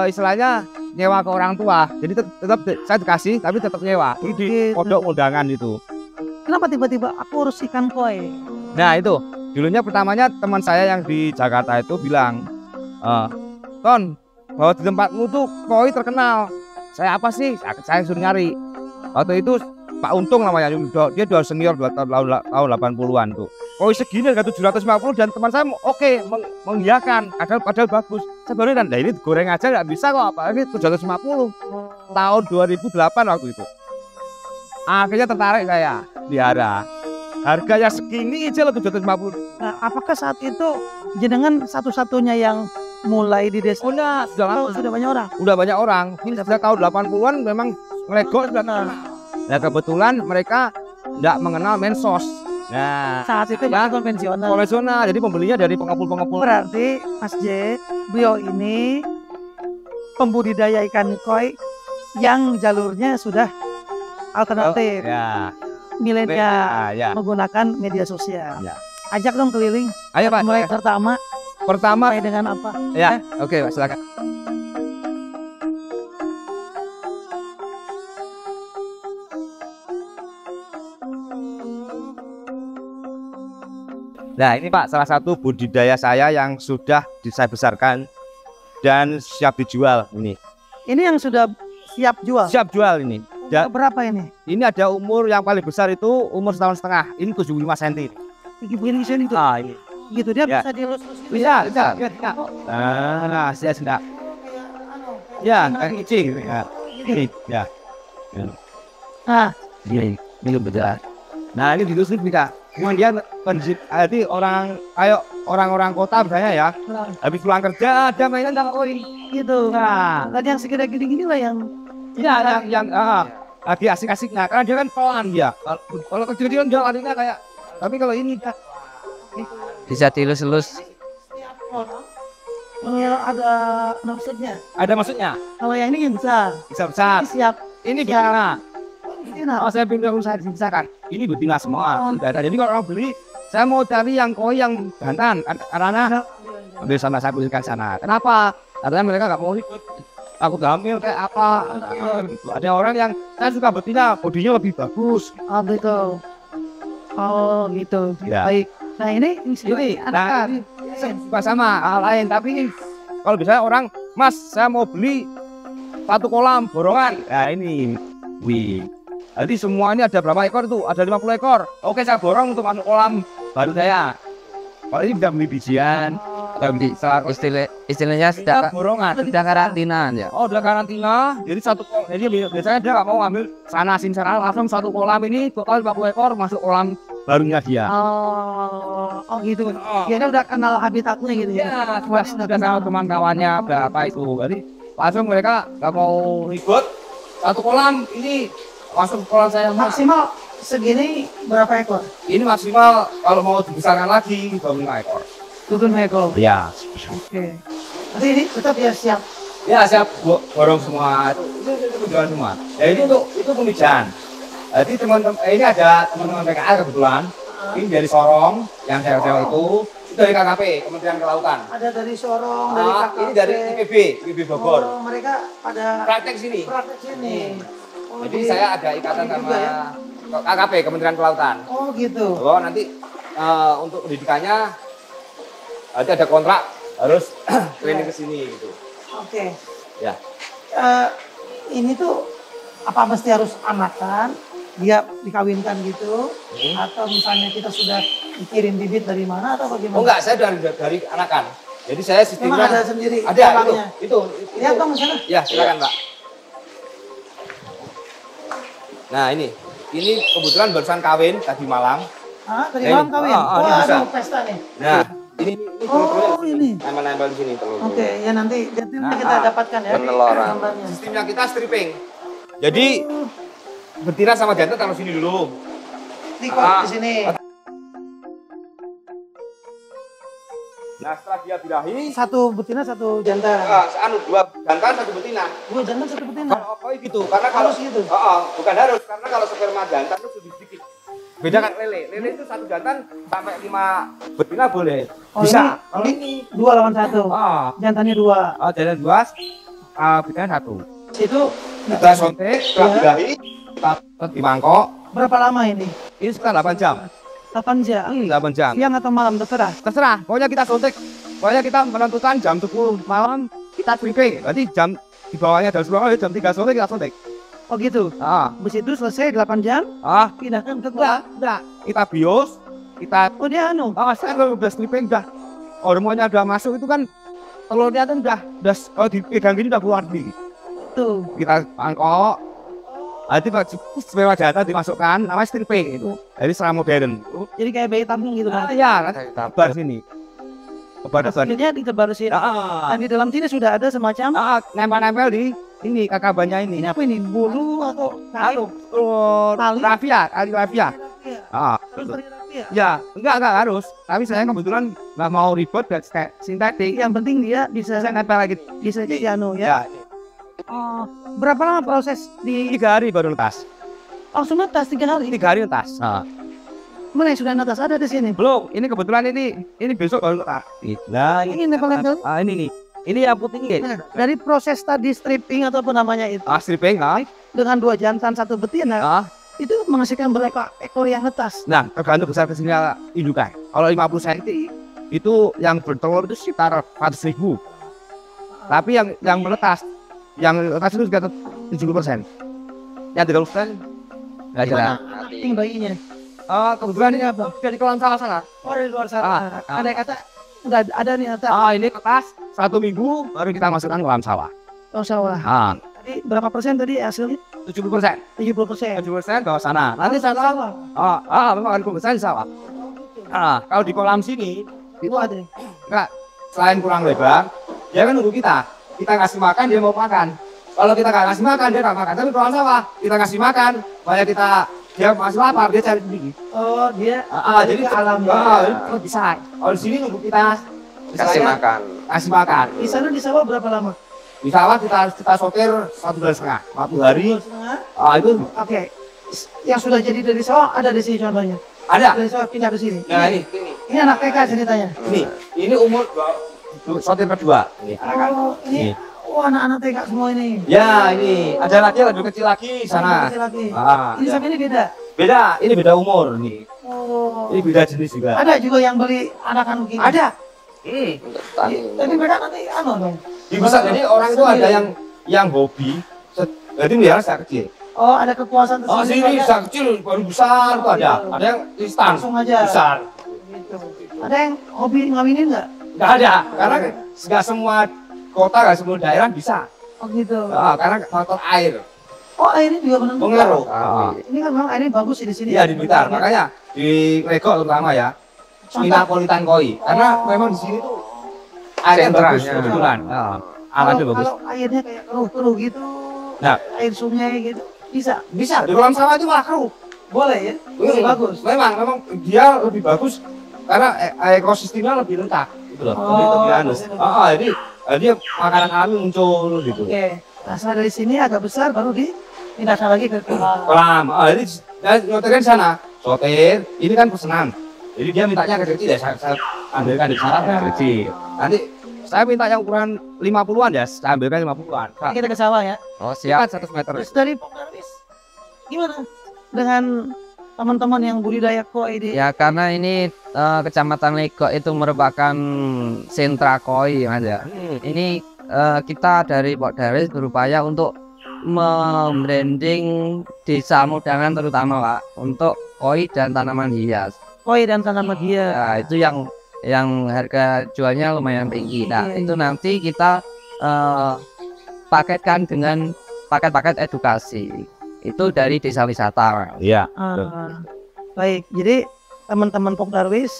Speaker 5: istilahnya nyewa ke orang tua. Jadi tetap saya dikasih tapi tetap nyewa. Dulu di
Speaker 1: Gitu.
Speaker 5: pondok undangan itu.
Speaker 1: kenapa tiba-tiba aku harus ikan koi?
Speaker 5: Nah, itu. Dulunya pertamanya teman saya yang di Jakarta itu bilang, "Ton, bahwa di tempatmu tuh koi terkenal." Saya apa sih? Saya suruh nyari. Waktu itu Pak Untung namanya, dia udah senior tahun 80-an tuh. Koi segini harga 750 dan teman saya oke mengiyakan, padahal bagus. Saya baru nah ini goreng aja nggak bisa kok, apalagi 750 tahun 2008 waktu itu. Akhirnya tertarik saya, diarah. Harganya segini aja loh 750.
Speaker 1: Nah, apakah saat itu jenengan satu-satunya yang mulai di desa?
Speaker 5: Sudah lama.
Speaker 1: Sudah banyak orang.
Speaker 5: Udah banyak orang. Ini sejak tahun 80-an memang ngelegok sudah. Nah kebetulan mereka tidak mengenal mensos. Nah
Speaker 1: Saat itu
Speaker 5: ya,
Speaker 1: konvensional.
Speaker 5: konvensional. Jadi pembelinya dari pengepul-pengepul.
Speaker 1: Berarti Mas J, beliau ini pembudidaya ikan koi yang jalurnya sudah alternatif,
Speaker 5: Ya.
Speaker 1: milenial,
Speaker 5: Ya.
Speaker 1: menggunakan media sosial.
Speaker 5: Ya.
Speaker 1: Ajak dong keliling.
Speaker 5: Ayo Pak.
Speaker 1: Mulai pertama
Speaker 5: Pertama.
Speaker 1: mulai dengan apa?
Speaker 5: Ya. Oke Pak silakan. Nah ini Pak salah satu budidaya saya yang sudah saya besarkan dan siap dijual ini.
Speaker 1: Ini yang sudah siap jual.
Speaker 5: Siap jual ini.
Speaker 1: Berapa ini?
Speaker 5: Ini ada umur yang paling besar itu umur 1,5 tahun. Ini 75 cm.
Speaker 1: Begini sini tuh.
Speaker 5: Ah ini.
Speaker 1: Gitu dia
Speaker 5: Ya.
Speaker 1: bisa dilus-lus.
Speaker 5: Bisa. Nah, saya sudah. Ya, kayak kucing. Ya. Ya.
Speaker 1: Nah,
Speaker 5: Ini betul. Nah, ini dilus bisa. Kemudian jadi orang-orang kota misalnya ya, habis pulang kerja ada mainan sama koi.
Speaker 1: gitu.
Speaker 5: Nah,
Speaker 1: Tadi yang segede gini lah yang
Speaker 5: ya yang lagi asik-asiknya karena dia kan pelan ya. Kalau kecil-kecilan dia larinya kayak tapi kalau ini bisa dilus-lus.
Speaker 1: ada maksudnya.
Speaker 5: Ada maksudnya?
Speaker 1: Kalau yang ini yang besar.
Speaker 5: Bisa besar.
Speaker 1: Ini siap.
Speaker 5: Ini gimana?
Speaker 1: Ini
Speaker 5: Oh, saya pindah usaha kan. Ini betina semua. Jadi kalau orang beli, saya mau cari yang koi yang jantan karena ambil sama saya belikan sana. Kenapa? Karena mereka nggak mau ikut. Aku hamil kayak apa? Ada orang yang saya suka betina, bodinya lebih bagus.
Speaker 1: Oh gitu. Oh gitu.
Speaker 5: Ya.
Speaker 1: Baik. Nah ini
Speaker 5: Nah, ini suka sama hal lain. Tapi kalau bisa orang, Mas, saya mau beli satu kolam borongan. Nah ini, wih. Jadi semua ini ada berapa ekor tuh? Ada 50 ekor. Oke, saya borong untuk masuk kolam baru saya. Kalau ini bisa beli bijian,
Speaker 6: istilahnya sudah
Speaker 5: borongan.
Speaker 6: sudah karantina ya.
Speaker 5: Oh, udah karantina. Jadi jadi biasanya dia nggak mau ambil sana sini sana, langsung satu kolam ini total 50 ekor masuk kolam barunya dia.
Speaker 1: Oh gitu. Dia udah kenal habitatnya gitu ya.
Speaker 5: Ya, sudah sama teman kawannya berapa itu. Jadi langsung mereka nggak mau ribut. Satu kolam ini masuk kolam saya
Speaker 1: Maksimal segini berapa ekor?
Speaker 5: ini maksimal kalau mau dibesarkan lagi 25 ekor.
Speaker 1: 7 ekor.
Speaker 5: Ya.
Speaker 1: Oke. Nanti ini tetap ya siap.
Speaker 5: Ya siap borong semua. Itu jualan semua. Ya ini itu pemijahan. Jadi teman-teman ini ada teman-teman PKL kebetulan. Ini dari Sorong yang saya itu dari KKP Kementerian Kelautan.
Speaker 1: Ada dari Sorong, dari KKP.
Speaker 5: Ini dari IPB Bogor.
Speaker 1: Oh, mereka pada
Speaker 5: Praktek sini.
Speaker 1: praktek sini. Oh,
Speaker 5: Jadi
Speaker 1: di-
Speaker 5: saya ada ikatan
Speaker 1: juga
Speaker 5: sama
Speaker 1: ya?
Speaker 5: KKP Kementerian Kelautan.
Speaker 1: Oh gitu.
Speaker 5: Oh nanti untuk pendidikannya nanti ada kontrak harus training ke sini gitu.
Speaker 1: Oke.
Speaker 5: Ya.
Speaker 1: Ini tuh apa mesti harus anakan dia dikawinkan gitu, atau misalnya kita sudah dikirim bibit dari mana atau bagaimana?
Speaker 5: Oh enggak, saya dari anakan. Jadi saya sistemnya
Speaker 1: Memang ada sendiri.
Speaker 5: Ada
Speaker 1: dalamnya.
Speaker 5: itu.
Speaker 1: Lihat dong di sana.
Speaker 5: Ya, silakan, Pak. Nah, ini kebetulan barusan kawin tadi malam.
Speaker 1: Ah, tadi
Speaker 5: Nah,
Speaker 1: malam
Speaker 5: ini.
Speaker 1: kawin.
Speaker 5: Ini
Speaker 1: Wah,
Speaker 5: bisa.
Speaker 1: aduh, pesta nih.
Speaker 5: Nah, ini
Speaker 1: Oh, ini.
Speaker 5: nempel di sini telur.
Speaker 1: Oke, ya nanti
Speaker 5: Nah,
Speaker 1: kita dapatkan ya.
Speaker 5: peneloran.
Speaker 1: gambarnya.
Speaker 5: Sistemnya kita stripping. Jadi betina sama jantan taruh sini dulu.
Speaker 1: Di kok di sini.
Speaker 5: Nah, setelah dia birahi,
Speaker 1: Satu betina, satu jantan.
Speaker 5: dua jantan satu betina.
Speaker 1: Dua jantan, satu betina.
Speaker 5: Kalau gitu, karena kalau
Speaker 1: Harus gitu?
Speaker 5: bukan harus, karena kalau sperma jantan itu lebih sedikit. Beda kan lele. Lele itu satu jantan sampai 5 betina boleh.
Speaker 1: Oh,
Speaker 5: Bisa. Kalau
Speaker 1: ini 2 lawan 1. Jantannya 2.
Speaker 5: jantan 2, betina 1.
Speaker 1: Itu
Speaker 5: Kita sontek, setelah birahi, kita di mangkok.
Speaker 1: berapa lama ini?
Speaker 5: Ini sekitar 8 jam.
Speaker 1: 8 jam.
Speaker 5: 8 jam.
Speaker 1: Siang atau malam terserah.
Speaker 5: Terserah, pokoknya kita sontek. Pokoknya kita menentukan jam 10 malam kita stripping. Berarti jam di bawahnya jam 10 jam 3 sore kita sontek.
Speaker 1: Oh gitu. Habis itu selesai 8 jam, pindahkan ke gua.
Speaker 5: Enggak. Kita bios, kita
Speaker 1: Oh dia anu.
Speaker 5: saya kalau udah stripping udah hormonnya udah masuk itu kan telurnya kan udah kalau dipegang gini udah keluar nih.
Speaker 1: Tuh.
Speaker 5: Kita mangkok. Nanti sperma jantan dimasukkan, namanya stripping itu. Jadi secara modern.
Speaker 1: Jadi kayak bayi tabung gitu kan.
Speaker 5: Iya, tebar sini. Tebar.
Speaker 1: Akhirnya ditebar sih. Dan di dalam sini sudah ada semacam
Speaker 5: Nempel-nempel di ini kakabannya ini.
Speaker 1: ini apa ini? Bulu atau tali? Tali?
Speaker 5: Rafia, tali rafia.
Speaker 1: Terus tali rafia.
Speaker 5: Ya, enggak harus. Tapi saya kebetulan nggak mau ribet dan kayak sintetik.
Speaker 1: Yang penting dia bisa
Speaker 5: Saya nempel lagi.
Speaker 1: bisa jadi anu ya. Oh, berapa lama proses di
Speaker 5: 3 hari baru letas.
Speaker 1: langsung netas 3 hari?
Speaker 5: 3 hari letas.
Speaker 1: Mana yang sudah netas ada di sini?
Speaker 5: Belum, ini kebetulan ini besok baru letas. Nah,
Speaker 1: Ini nempel-nempel.
Speaker 5: ini nih. Ini yang putih ini.
Speaker 1: Nah, dari proses tadi stripping atau apa namanya itu
Speaker 5: Stripping,
Speaker 1: dengan 2 jantan 1 betina itu menghasilkan berapa ekor yang netas?
Speaker 5: Nah, tergantung besar kecilnya indukan. Kalau 50 cm itu yang bertelur itu sekitar 400.000. Tapi yang menetas itu sekitar 70%. Yang 30% nggak jelas.
Speaker 1: Acting bayinya.
Speaker 5: Kebetulan ini apa? Dari kolam sawah sana.
Speaker 1: Oh dari luar sana. Ada yang kata nggak ada nih kata.
Speaker 5: Ini lepas 1 minggu baru kita masukkan kolam sawah.
Speaker 1: Oh sawah. Tadi berapa persen tadi hasilnya?
Speaker 5: 70%.
Speaker 1: 70%.
Speaker 5: 70% ke sana.
Speaker 1: Nanti sawah.
Speaker 5: Memang ada besar di sawah. Kalau di kolam sini
Speaker 1: Itu ada.
Speaker 5: enggak, selain kurang lebar, dia kan nunggu kita. Kita ngasih makan, dia mau makan. Kalau kita nggak ngasih makan, dia nggak makan. Tapi kolam sawah, kita ngasih makan, banyak dia masih lapar, dia cari sendiri.
Speaker 1: Oh dia.
Speaker 5: Jadi
Speaker 1: alamnya.
Speaker 5: Bisa. Kalau di sini nunggu kita
Speaker 3: Kasih makan.
Speaker 5: kasih makan.
Speaker 1: Di sana di sawah berapa lama?
Speaker 5: Di sawah kita sortir 1,5 bulan, 40 hari.
Speaker 1: 2,5.
Speaker 5: Itu
Speaker 1: Oke. Yang sudah jadi dari sawah ada di sini contohnya.
Speaker 5: ada.
Speaker 1: Dari sawah pindah ke sini.
Speaker 5: Nah ini
Speaker 1: Ini anak TK ceritanya.
Speaker 5: ini umur sortir kedua. Ini anak-anak.
Speaker 1: Oh ini. Oh anak-anak TK semua ini.
Speaker 5: Ya ini ada lagi lebih kecil lagi di sana.
Speaker 1: Kecil lagi.
Speaker 5: Ini
Speaker 1: Ini sama ini beda.
Speaker 5: beda, ini beda umur nih.
Speaker 1: Oh.
Speaker 5: Ini beda jenis juga.
Speaker 1: Ada juga yang beli anakan begini.
Speaker 5: Ada.
Speaker 1: Tapi mereka nanti anu dong.
Speaker 5: Bisa jadi orang itu ada yang hobi. Jadi biar sejak kecil.
Speaker 1: Oh ada kekuasaan
Speaker 5: Sini
Speaker 1: tersendiri.
Speaker 5: sejak kecil baru besar tuh ada. Ada yang instan.
Speaker 1: Langsung aja.
Speaker 5: Besar.
Speaker 1: Gitu. Ada yang hobi ngawinin nggak?
Speaker 5: Nggak ada, karena nggak semua kota, nggak semua daerah bisa.
Speaker 1: Oh gitu.
Speaker 5: Karena faktor air.
Speaker 1: Oh airnya juga menentukan.
Speaker 5: Pengaruh.
Speaker 1: Ini kan memang airnya bagus sih di sini.
Speaker 5: Iya di Blitar, makanya di Legok terutama ya. Minapolitan koi, karena memang di sini tuh airnya bagus kebetulan. Alamnya bagus.
Speaker 1: Kalau airnya kayak keruh-keruh gitu,
Speaker 5: Nah.
Speaker 1: air sungai gitu, bisa.
Speaker 5: Bisa di kolam sawah itu malah keruh.
Speaker 1: Boleh ya? Bagus.
Speaker 5: Memang dia lebih bagus karena ekosistemnya lebih letak gitu loh. Lebih anu. Jadi dia makanan alami muncul gitu.
Speaker 1: Oke. Nah setelah dari sini agak besar baru dipindahkan lagi ke
Speaker 5: Kolam. Jadi nyotirnya di sana. Sotir, ini kan pesanan. Jadi dia mintanya kecil ya, saya ambilkan di sana kecil. Nanti saya minta yang ukuran 50-an ya, saya ambilkan 50-an.
Speaker 1: kita ke sawah ya.
Speaker 5: Oh siap, 100 meter.
Speaker 1: Terus dari Pokdaris gimana dengan teman-teman yang budidaya koi di?
Speaker 6: Ya karena ini Kecamatan Legok itu merupakan sentra koi Mas ya. Ini kita dari Pokdaris berupaya untuk membranding Desa Mudangan terutama Pak untuk koi dan tanaman hias.
Speaker 1: Koi dan tanaman hias.
Speaker 6: Nah, itu yang harga jualnya lumayan tinggi. Nah,
Speaker 1: Iya,
Speaker 6: itu nanti kita paketkan dengan paket-paket edukasi. Itu dari desa wisata.
Speaker 5: Iya.
Speaker 1: Baik, jadi teman-teman Pok Darwis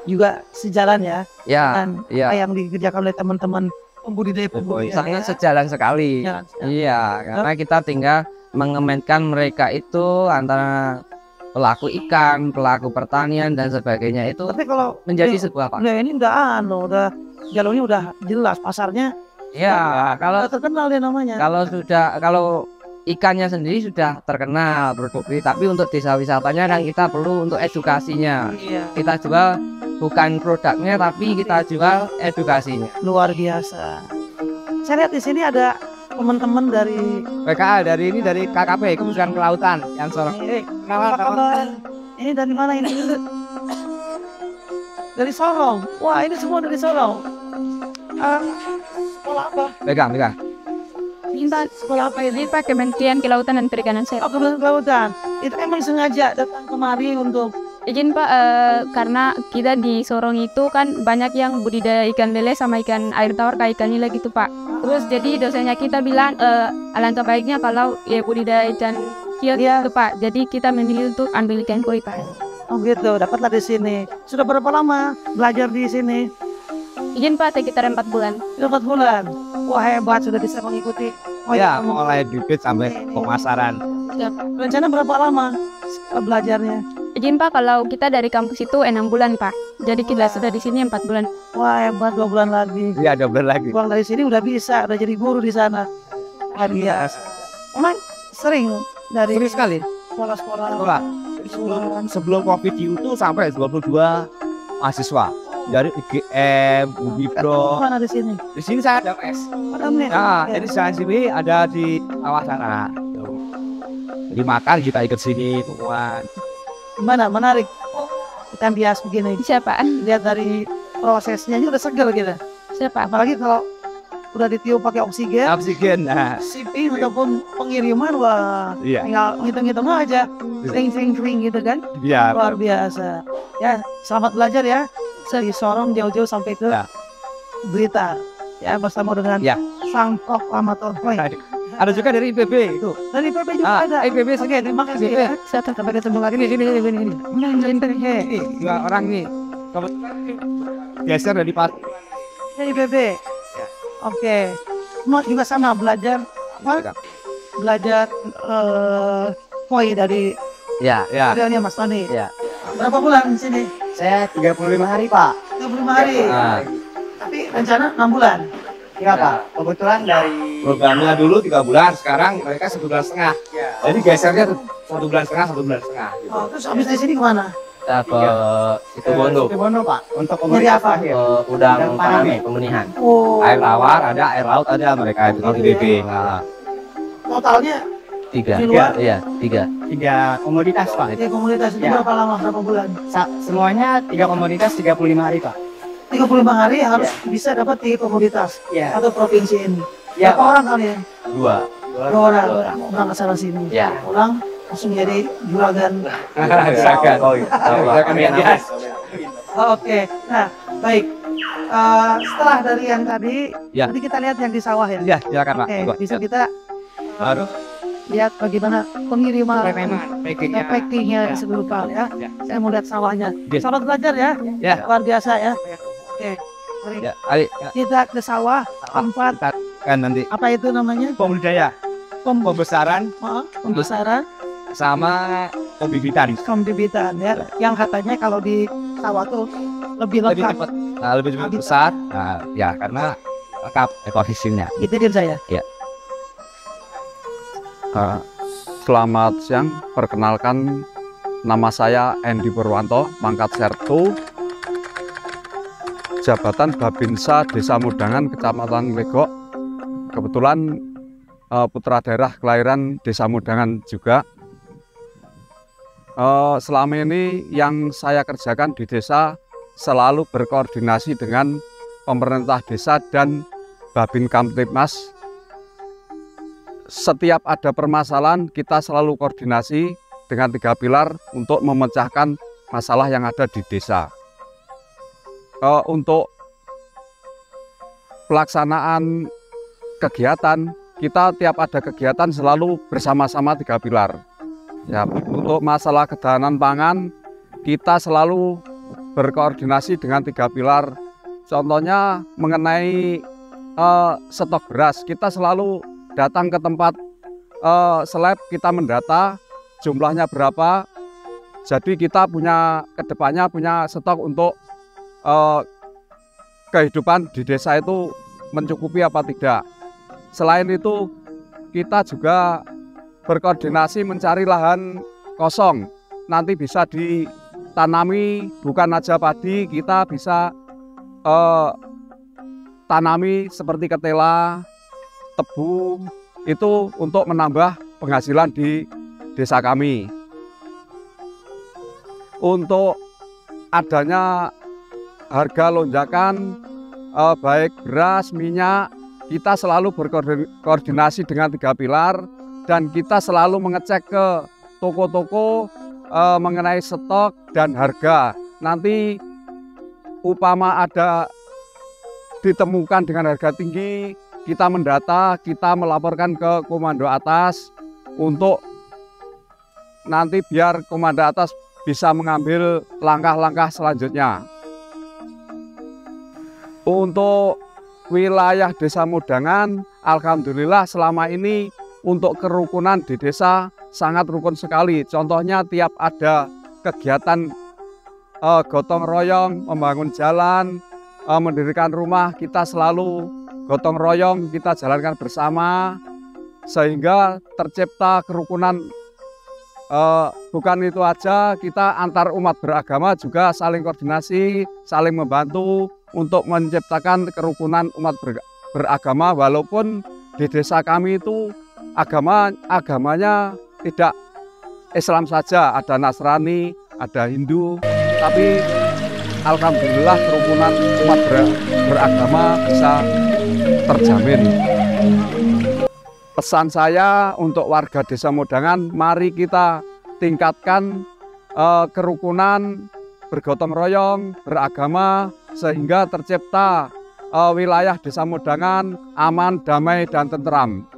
Speaker 1: juga sejalan ya
Speaker 6: Ya,
Speaker 1: dengan
Speaker 6: iya.
Speaker 1: apa yang dikerjakan oleh teman-teman pembudidaya
Speaker 6: Sangat sejalan sekali.
Speaker 1: Ya,
Speaker 6: Iya, karena kita tinggal mengemenkan mereka itu antara pelaku ikan, pelaku pertanian dan sebagainya itu
Speaker 1: Tapi kalau
Speaker 6: menjadi sebuah pak.
Speaker 1: udah ini udah jalurnya udah jelas, pasarnya
Speaker 6: Ya, kalau
Speaker 1: udah terkenal dia namanya.
Speaker 6: kalau ikannya sendiri sudah terkenal produknya, tapi untuk desa wisatanya kan kita perlu untuk edukasinya.
Speaker 1: Iya,
Speaker 6: Kita jual bukan produknya tapi kita jual edukasinya.
Speaker 1: luar biasa. Saya lihat di sini ada teman-teman dari
Speaker 5: PKA dari KKP Kementerian Kelautan yang Sorong.
Speaker 1: apa kabar? Ini dari mana ini? Dari Sorong. Wah, ini semua dari Sorong. Sekolah apa?
Speaker 5: Pegang.
Speaker 7: Sekolah apa ini Pak? Kementerian Kelautan dan Perikanan saya.
Speaker 1: Oh, Kementerian Kelautan. Itu emang sengaja datang kemari untuk
Speaker 7: Izin Pak, karena kita di Sorong itu kan banyak yang budidaya ikan lele sama ikan air tawar kayak ikan nila gitu Pak. Terus jadi dosennya kita bilang alangkah baiknya kalau ya budidaya ikan hias
Speaker 1: Iya.
Speaker 7: gitu Pak. Jadi kita memilih untuk ambil ikan koi Pak.
Speaker 1: oh gitu, dapatlah di sini. Sudah berapa lama belajar di sini?
Speaker 7: Izin Pak, sekitar 4 bulan.
Speaker 1: Sudah 4 bulan. Wah, hebat, sudah bisa mengikuti. Oh
Speaker 5: Ya, mulai bibit sampai pemasaran.
Speaker 1: Rencana berapa lama belajarnya?
Speaker 7: Izin Pak, kalau kita dari kampus itu 6 bulan Pak. Jadi kita sudah di sini 4 bulan.
Speaker 1: Wah, hebat, 2 bulan lagi.
Speaker 5: Iya, 2 bulan lagi.
Speaker 1: Pulang dari sini udah bisa, udah jadi guru di sana. Luar biasa. Emang sering dari
Speaker 5: Sering sekali.
Speaker 1: sekolah-sekolah.
Speaker 5: Sekolah. Sebelum Covid itu sampai 22 mahasiswa dari IGM, Unibro.
Speaker 1: Mana di sini?
Speaker 5: Di sini saya ada PS.
Speaker 1: Ada nih.
Speaker 5: Nah, jadi saya sini ada di bawah sana. Jadi makan kita ikut sini temuan.
Speaker 1: Gimana? Menarik. Ikan bias begini.
Speaker 7: Siapa?
Speaker 1: Lihat dari prosesnya ini udah seger gitu.
Speaker 7: Siapa?
Speaker 1: Apalagi kalau udah ditiup pakai oksigen,
Speaker 5: Oksigen. Nah,
Speaker 1: shipping ataupun pengiriman, wah
Speaker 5: iya.
Speaker 1: tinggal ngitung-ngitung aja, sering gitu kan.
Speaker 5: Iya.
Speaker 1: Luar biasa. Ya, selamat belajar ya. Dari Sorong jauh-jauh sampai ke
Speaker 5: Ya.
Speaker 1: Blitar. Ya, bersama dengan
Speaker 5: Ya.
Speaker 1: sang proklamator koi.
Speaker 5: Ada juga dari IPB itu.
Speaker 1: Dari PP juga ada.
Speaker 5: IPB
Speaker 1: Oke, terima kasih ya.
Speaker 7: Siapa?
Speaker 1: Sampai ketemu lagi di sini.
Speaker 5: Ini 2 orang nih. Kebetulan geser dari Pak.
Speaker 1: Dari PP. Oke. Semua juga sama belajar apa? Belajar koi dari
Speaker 6: Ya,
Speaker 1: modelnya Mas Tony.
Speaker 6: Ya.
Speaker 1: Berapa bulan di sini?
Speaker 6: saya 35 hari Pak.
Speaker 1: 25 hari.
Speaker 6: Nah,
Speaker 1: Tapi rencana 6 bulan.
Speaker 6: iya Pak. Kebetulan dari
Speaker 5: Programnya dulu 3 bulan, sekarang mereka 1,5 bulan. Jadi gesernya 1,5 bulan, 1,5 bulan. Gitu.
Speaker 1: Oh, terus habis dari sini kemana?
Speaker 6: kita ke itu Bondo.
Speaker 5: Bondo Pak, untuk
Speaker 1: Nyari apa?
Speaker 6: Udang paname pemenihan.
Speaker 1: Oh,
Speaker 5: air tawar ada, air laut ada, mereka itu di IPB. Nah,
Speaker 1: totalnya
Speaker 6: 3.
Speaker 1: Di luar?
Speaker 6: Iya, 3.
Speaker 8: 3 komoditas Pak.
Speaker 1: di komunitas itu
Speaker 8: Ya.
Speaker 1: berapa lama? Berapa bulan?
Speaker 8: Semuanya 3 komoditas 35 hari Pak.
Speaker 1: 35 hari harus bisa dapat 3 komoditas
Speaker 8: Ya.
Speaker 1: atau provinsi ini.
Speaker 8: Ya,
Speaker 1: Berapa orang kalian?
Speaker 6: 2.
Speaker 1: 2 orang. Orang ke sana sini.
Speaker 6: Ya.
Speaker 1: Pulang langsung jadi juragan.
Speaker 5: silakan. Silakan ya.
Speaker 1: Oke. Nah, baik. Setelah dari yang tadi,
Speaker 5: Ya.
Speaker 1: nanti kita lihat yang di sawah ya.
Speaker 5: Ya, silakan Pak.
Speaker 1: Oke,
Speaker 5: Monggo.
Speaker 1: bisa kita
Speaker 5: Baru
Speaker 1: lihat bagaimana pengiriman
Speaker 5: packingnya.
Speaker 1: packingnya seluruh ya.
Speaker 5: Ya.
Speaker 1: Saya mau lihat sawahnya.
Speaker 5: Ya.
Speaker 1: Selamat belajar ya.
Speaker 5: Ya.
Speaker 1: Luar biasa ya. Oke. Mari
Speaker 5: Ya, ayo
Speaker 1: kita ke sawah tempat
Speaker 5: kan nanti
Speaker 1: apa itu namanya?
Speaker 5: pembudidaya, pembesaran
Speaker 1: Pembesaran
Speaker 5: sama pembibitan.
Speaker 1: pembibitan ya. Yang katanya kalau di sawah tuh lebih
Speaker 5: Lebih
Speaker 1: lengkap.
Speaker 5: cepat, lebih cepat besar. Nah, ya karena lengkap ekosistemnya.
Speaker 1: Itu dia saya.
Speaker 9: Selamat siang, perkenalkan nama saya Endi Purwanto, pangkat Sertu, jabatan Babinsa Desa Mudangan, Kecamatan Legok. Kebetulan putra daerah kelahiran Desa Mudangan juga. Selama ini yang saya kerjakan di desa selalu berkoordinasi dengan pemerintah desa dan Babin Kamtipmas setiap ada permasalahan kita selalu koordinasi dengan 3 pilar untuk memecahkan masalah yang ada di desa. Untuk pelaksanaan kegiatan, kita tiap ada kegiatan selalu bersama-sama 3 pilar. Ya, untuk masalah ketahanan pangan, kita selalu berkoordinasi dengan 3 pilar. Contohnya mengenai stok beras, kita selalu datang ke tempat slab, kita mendata jumlahnya berapa. Jadi kita punya kedepannya punya stok untuk kehidupan di desa itu mencukupi apa tidak. Selain itu kita juga berkoordinasi mencari lahan kosong, nanti bisa ditanami bukan aja padi, kita bisa tanami seperti ketela, tebu, itu untuk menambah penghasilan di desa kami. Untuk adanya harga lonjakan baik beras, minyak, kita selalu berkoordinasi dengan 3 pilar dan kita selalu mengecek ke toko-toko mengenai stok dan harga. Nanti upama ada ditemukan dengan harga tinggi, kita mendata, kita melaporkan ke komando atas untuk nanti biar komando atas bisa mengambil langkah-langkah selanjutnya. Untuk wilayah Desa Mudangan, alhamdulillah selama ini untuk kerukunan di desa sangat rukun sekali. Contohnya tiap ada kegiatan gotong royong, membangun jalan, mendirikan rumah, kita selalu gotong royong, kita jalankan bersama sehingga tercipta kerukunan. Bukan itu aja, kita antar umat beragama juga saling koordinasi, saling membantu untuk menciptakan kerukunan umat beragama, walaupun di desa kami itu agamanya tidak Islam saja, ada Nasrani, ada Hindu, tapi alhamdulillah kerukunan umat beragama bisa terjamin. Pesan saya untuk warga Desa Mudangan, mari kita tingkatkan kerukunan, bergotong royong, beragama, sehingga tercipta wilayah Desa Mudangan aman, damai, dan tentram.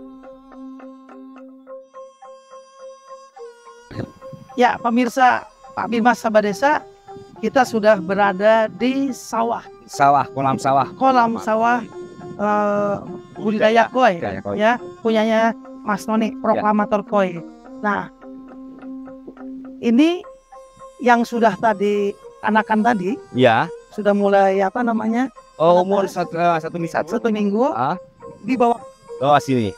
Speaker 1: Ya, pemirsa Pak Bimas Sahabat Desa, kita sudah berada di sawah.
Speaker 5: Kolam sawah.
Speaker 1: Kolam sawah budidaya koi, ya, punyanya Mas Noni, proklamator koi. Nah, ini yang sudah tadi anakan tadi,
Speaker 5: Ya.
Speaker 1: sudah mulai apa namanya?
Speaker 5: Umur satu minggu.
Speaker 1: Di bawah
Speaker 5: Sini.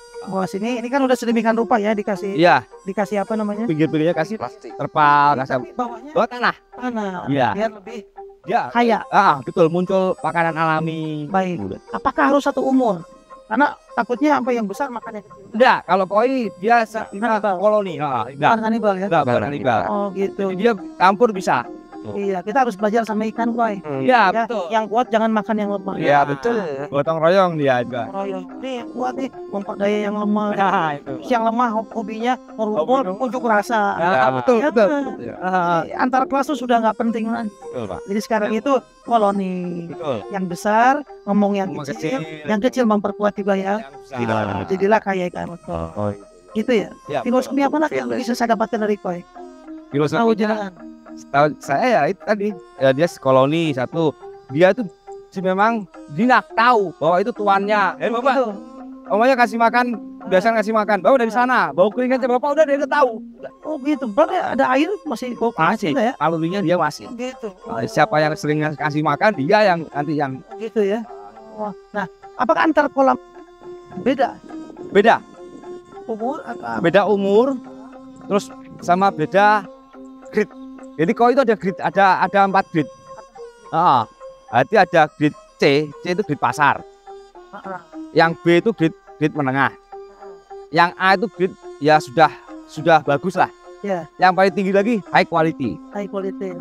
Speaker 1: sini, ini kan udah sedemikian rupa ya dikasih.
Speaker 5: Iya.
Speaker 1: Dikasih apa namanya?
Speaker 5: Pinggir-pinggirnya kasih plastik. Terpal,
Speaker 1: Tapi bawahnya
Speaker 5: tanah.
Speaker 1: tanah.
Speaker 5: Iya.
Speaker 1: Biar lebih
Speaker 5: Ya.
Speaker 1: kaya.
Speaker 5: Betul, muncul makanan alami.
Speaker 1: Baik. Apakah harus satu umur? Karena takutnya apa yang besar makannya kecil.
Speaker 5: Enggak, kalau koi dia
Speaker 1: Kanibal.
Speaker 5: koloni.
Speaker 1: Bukan kanibal ya?
Speaker 5: Enggak, bukan kanibal.
Speaker 1: Oh gitu.
Speaker 5: Jadi dia campur bisa.
Speaker 1: Iya, kita harus belajar sama ikan koi.
Speaker 5: Iya,
Speaker 1: Ya,
Speaker 5: betul.
Speaker 1: yang kuat jangan makan yang lemah.
Speaker 5: Iya, betul. Gotong royong dia juga.
Speaker 1: Royong. Ini yang kuat nih, memperdaya yang lemah.
Speaker 5: Nah, itu.
Speaker 1: Yang lemah hobinya merumpul, unjuk rasa.
Speaker 5: Betul,
Speaker 1: Ya,
Speaker 5: betul.
Speaker 1: Antar kelas tuh sudah nggak penting lagi.
Speaker 5: Betul, Pak.
Speaker 1: Jadi sekarang itu koloni.
Speaker 5: Betul.
Speaker 1: Yang besar ngomong yang
Speaker 5: Ngomong
Speaker 1: kecil,
Speaker 5: kecil.
Speaker 1: yang kecil memperkuat juga ya. Jadilah kaya ikan. Gitu ya.
Speaker 5: Ya,
Speaker 1: Filosofi apa lagi yang bisa saya dapatkan dari koi?
Speaker 5: filosofi
Speaker 1: Tahu jangan.
Speaker 5: Tahu saya ya itu tadi dia koloni satu, dia tuh memang dia tahu bahwa itu tuannya. Bapak, omanya kasih makan, biasa kasih makan, bawa dari sana, bawa keringatnya bapak udah dia tahu.
Speaker 1: Oh gitu, berarti ada air masih
Speaker 5: Masih,
Speaker 1: ya?
Speaker 5: kalorinya dia masih.
Speaker 1: Gitu.
Speaker 5: Siapa yang sering kasih makan dia yang nanti yang
Speaker 1: Gitu ya. Wah, nah, apakah antar kolam beda
Speaker 5: beda
Speaker 1: umur atau
Speaker 5: beda umur, terus sama beda grade. Jadi koi itu ada grade, ada 4 grade. Berarti ada grade C itu grade pasar. Yang B itu grade menengah. Yang A itu grade ya sudah bagus lah.
Speaker 1: Ya.
Speaker 5: Yang paling tinggi lagi high quality.
Speaker 1: high quality?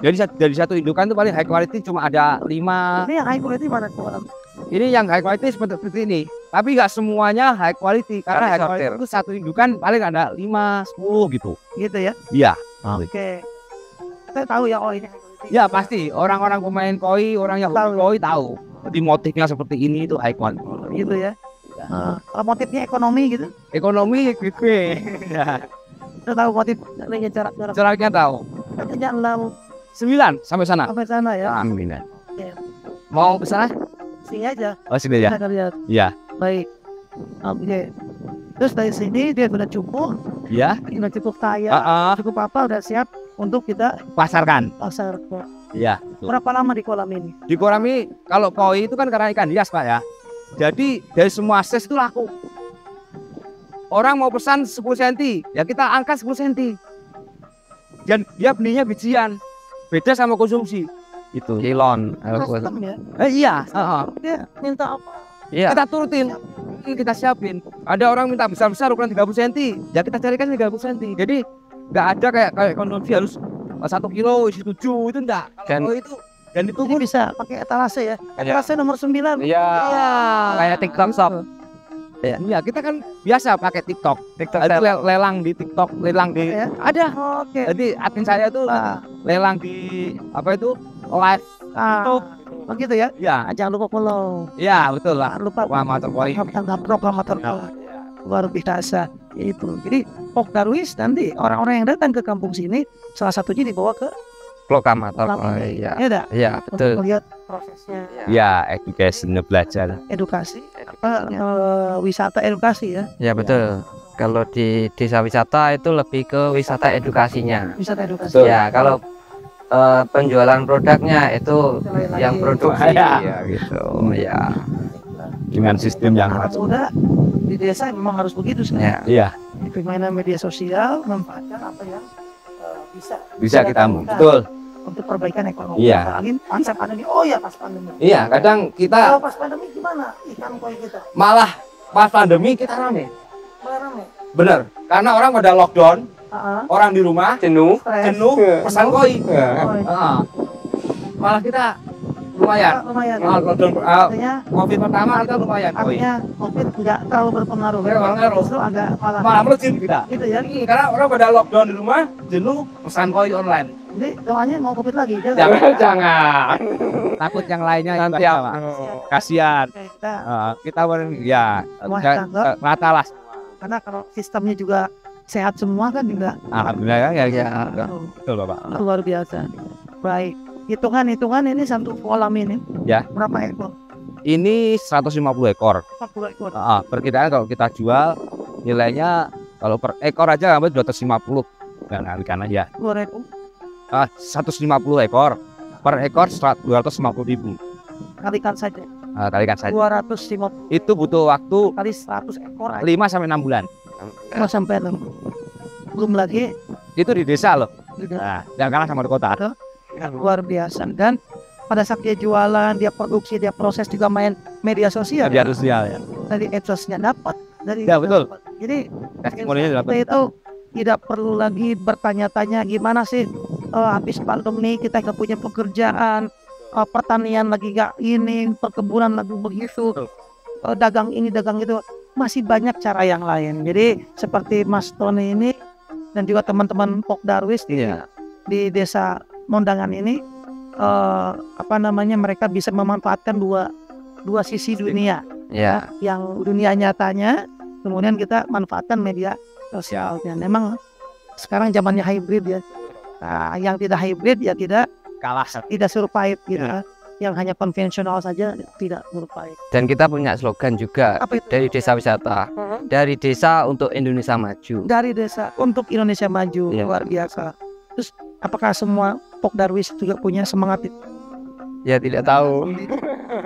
Speaker 5: Jadi dari satu indukan itu paling high quality cuma ada 5.
Speaker 1: Ini yang high quality mana kolam?
Speaker 5: Ini yang high quality seperti ini. Tapi nggak semuanya high quality karena
Speaker 6: Harus
Speaker 5: high quality
Speaker 6: sortir.
Speaker 5: itu satu indukan paling ada 5, 10 gitu.
Speaker 1: Gitu ya.
Speaker 5: Iya.
Speaker 1: Oke. Kita tahu ya, oh ini.
Speaker 5: Ya pasti orang-orang pemain koi, orang yang hobi koi tahu. Jadi motifnya seperti ini itu high quality.
Speaker 1: Gitu ya. Kalau motifnya ekonomi gitu,
Speaker 5: Ekonomi gitu. Ya.
Speaker 1: kita tahu motif ini cara
Speaker 5: Jaraknya tahu.
Speaker 1: jalan
Speaker 5: 9 sampai sana.
Speaker 1: sampai sana ya.
Speaker 5: Amin.
Speaker 1: Oke.
Speaker 5: Mau ke sana?
Speaker 1: Sini aja.
Speaker 5: Oh sini ya.
Speaker 1: Kita lihat.
Speaker 5: Iya.
Speaker 1: Baik. Oke. Terus dari sini dia sudah cukup,
Speaker 5: Iya.
Speaker 1: sudah cukup kaya,
Speaker 5: Heeh.
Speaker 1: cukup apa, udah siap untuk kita
Speaker 5: Pasarkan.
Speaker 1: pasar.
Speaker 5: Iya.
Speaker 1: Berapa lama di kolam ini?
Speaker 5: Di kolam ini kalau koi itu kan karena ikan hias Pak ya. Jadi dari semua akses itu laku. Orang mau pesan 10 cm, ya kita angkat 10 cm. Dan dia belinya bijian. Beda sama konsumsi. Itu.
Speaker 6: Kilon.
Speaker 1: Custom ya.
Speaker 5: Iya, heeh.
Speaker 1: Dia minta apa?
Speaker 6: Iya.
Speaker 5: Kita turutin. Kita siapin. Ada orang minta besar-besar ukuran 30 cm, ya kita carikan 30 cm. Jadi nggak ada kayak konsumsi harus 1 kilo isi 7 itu enggak.
Speaker 6: Dan-
Speaker 5: Kalau itu dan itu
Speaker 1: Ini bisa pakai etalase ya. Etalase nomor 9.
Speaker 6: Iya. Kayak TikTok shop.
Speaker 5: Iya, kita kan biasa pakai TikTok.
Speaker 6: TikTok
Speaker 5: Itu
Speaker 6: shop.
Speaker 5: lelang di TikTok, lelang di
Speaker 1: Ya.
Speaker 5: ada.
Speaker 1: Oke.
Speaker 5: Jadi admin saya tuh
Speaker 1: Nah,
Speaker 5: lelang di apa itu live.
Speaker 1: begitu ya.
Speaker 5: Ya,
Speaker 1: Jangan lupa follow.
Speaker 5: ya betul lah.
Speaker 1: Jangan lupa
Speaker 5: Promotor koi.
Speaker 1: promotor luar biasa itu. Jadi Pok Darwis nanti orang-orang yang datang ke kampung sini salah satunya dibawa ke
Speaker 6: Proklamator
Speaker 1: kolam
Speaker 6: koi.
Speaker 1: ini.
Speaker 6: Ya.
Speaker 1: Ya dah.
Speaker 6: Iya,
Speaker 1: Untuk
Speaker 6: betul.
Speaker 1: melihat prosesnya
Speaker 5: Ya, education belajar.
Speaker 1: edukasi wisata edukasi ya.
Speaker 6: Ya betul. Kalau di desa wisata itu lebih ke wisata edukasinya.
Speaker 1: Wisata edukasi.
Speaker 6: Ya, kalau penjualan produknya itu yang produksi ya gitu. Ya.
Speaker 5: Dengan sistem yang
Speaker 1: Anak muda di desa memang harus begitu sih.
Speaker 6: Ya.
Speaker 5: iya
Speaker 1: Permainan media sosial memanfaatkan apa yang
Speaker 5: bisa kita
Speaker 1: lakukan
Speaker 5: betul.
Speaker 1: untuk perbaikan ekonomi.
Speaker 5: Iya.
Speaker 1: Apalagi masa pandemi. Oh ya pas pandemi.
Speaker 5: Iya, kadang kita
Speaker 1: Kalau pas pandemi gimana ikan koi kita?
Speaker 5: malah pas pandemi kita rame.
Speaker 1: Rame.
Speaker 5: Bener, karena orang pada lockdown, orang di rumah
Speaker 6: Jenuh.
Speaker 5: jenuh, pesan koi.
Speaker 1: Koi.
Speaker 5: Malah kita lumayan.
Speaker 1: Lumayan.
Speaker 5: Lockdown
Speaker 1: Artinya
Speaker 5: COVID pertama kita lumayan koi.
Speaker 1: artinya COVID nggak terlalu berpengaruh.
Speaker 5: Nggak berpengaruh.
Speaker 1: Justru agak malah.
Speaker 5: Malah melejit kita.
Speaker 1: Gitu ya.
Speaker 5: Karena orang pada lockdown di rumah, jenuh, pesan koi online.
Speaker 1: Jadi doanya mau COVID lagi.
Speaker 5: Jangan. Takut yang lainnya
Speaker 6: Nanti
Speaker 5: juga,
Speaker 6: apa?
Speaker 5: Pak. Kasihan.
Speaker 1: Oke, kita
Speaker 5: Kita ya
Speaker 1: Semua standar.
Speaker 5: rata lah.
Speaker 1: karena kalau sistemnya juga sehat semua kan juga
Speaker 5: Alhamdulillah ya.
Speaker 6: Ya.
Speaker 5: Betul Bapak.
Speaker 1: luar biasa. Baik. Hitungan ini satu kolam ini.
Speaker 5: Ya.
Speaker 1: Berapa ekor?
Speaker 5: Ini 150 ekor.
Speaker 1: 40 ekor.
Speaker 5: Perkiraan kalau kita jual nilainya kalau per ekor aja hampir 250. Dan kalikan aja.
Speaker 1: 200.
Speaker 5: 150 ekor. Per ekor 250.000.
Speaker 1: Kalikan saja.
Speaker 5: Kalikan saja.
Speaker 1: 250
Speaker 5: Itu butuh waktu
Speaker 1: kali 100 ekor aja.
Speaker 5: 5 sampai 6 bulan.
Speaker 1: Nggak sampai 6. Belum lagi
Speaker 5: Itu di desa loh.
Speaker 1: juga
Speaker 5: Nah, yang kalah sama di kota.
Speaker 1: luar biasa. Dan pada saat dia jualan, dia produksi, dia proses juga main media sosial.
Speaker 5: Media sosial ya.
Speaker 1: Dari adsosnya dapat. Dari
Speaker 5: Ya, betul.
Speaker 1: dapat. Jadi
Speaker 5: Testimoninya dapat.
Speaker 1: kita itu tidak perlu lagi bertanya-tanya gimana sih habis pandemi kita nggak punya pekerjaan, pertanian lagi nggak ini, perkebunan lagi begitu, dagang ini dagang itu, masih banyak cara yang lain. Jadi seperti Mas Tony ini dan juga teman-teman Pok Darwis di desa Mondangan ini mereka bisa memanfaatkan dua sisi dunia.
Speaker 6: Ya.
Speaker 1: Yang dunia nyatanya, kemudian kita manfaatkan media sosialnya. Memang sekarang zamannya hybrid ya. Nah, yang tidak hybrid ya tidak survive gitu. Yang hanya konvensional saja tidak survive.
Speaker 6: Dan kita punya slogan juga
Speaker 1: Apa itu?
Speaker 6: dari desa wisata. Dari desa untuk Indonesia maju.
Speaker 1: Dari desa untuk Indonesia maju.
Speaker 6: Iya.
Speaker 1: Luar biasa. Terus apakah semua Pok Darwis juga punya semangat itu?
Speaker 6: Ya tidak tahu.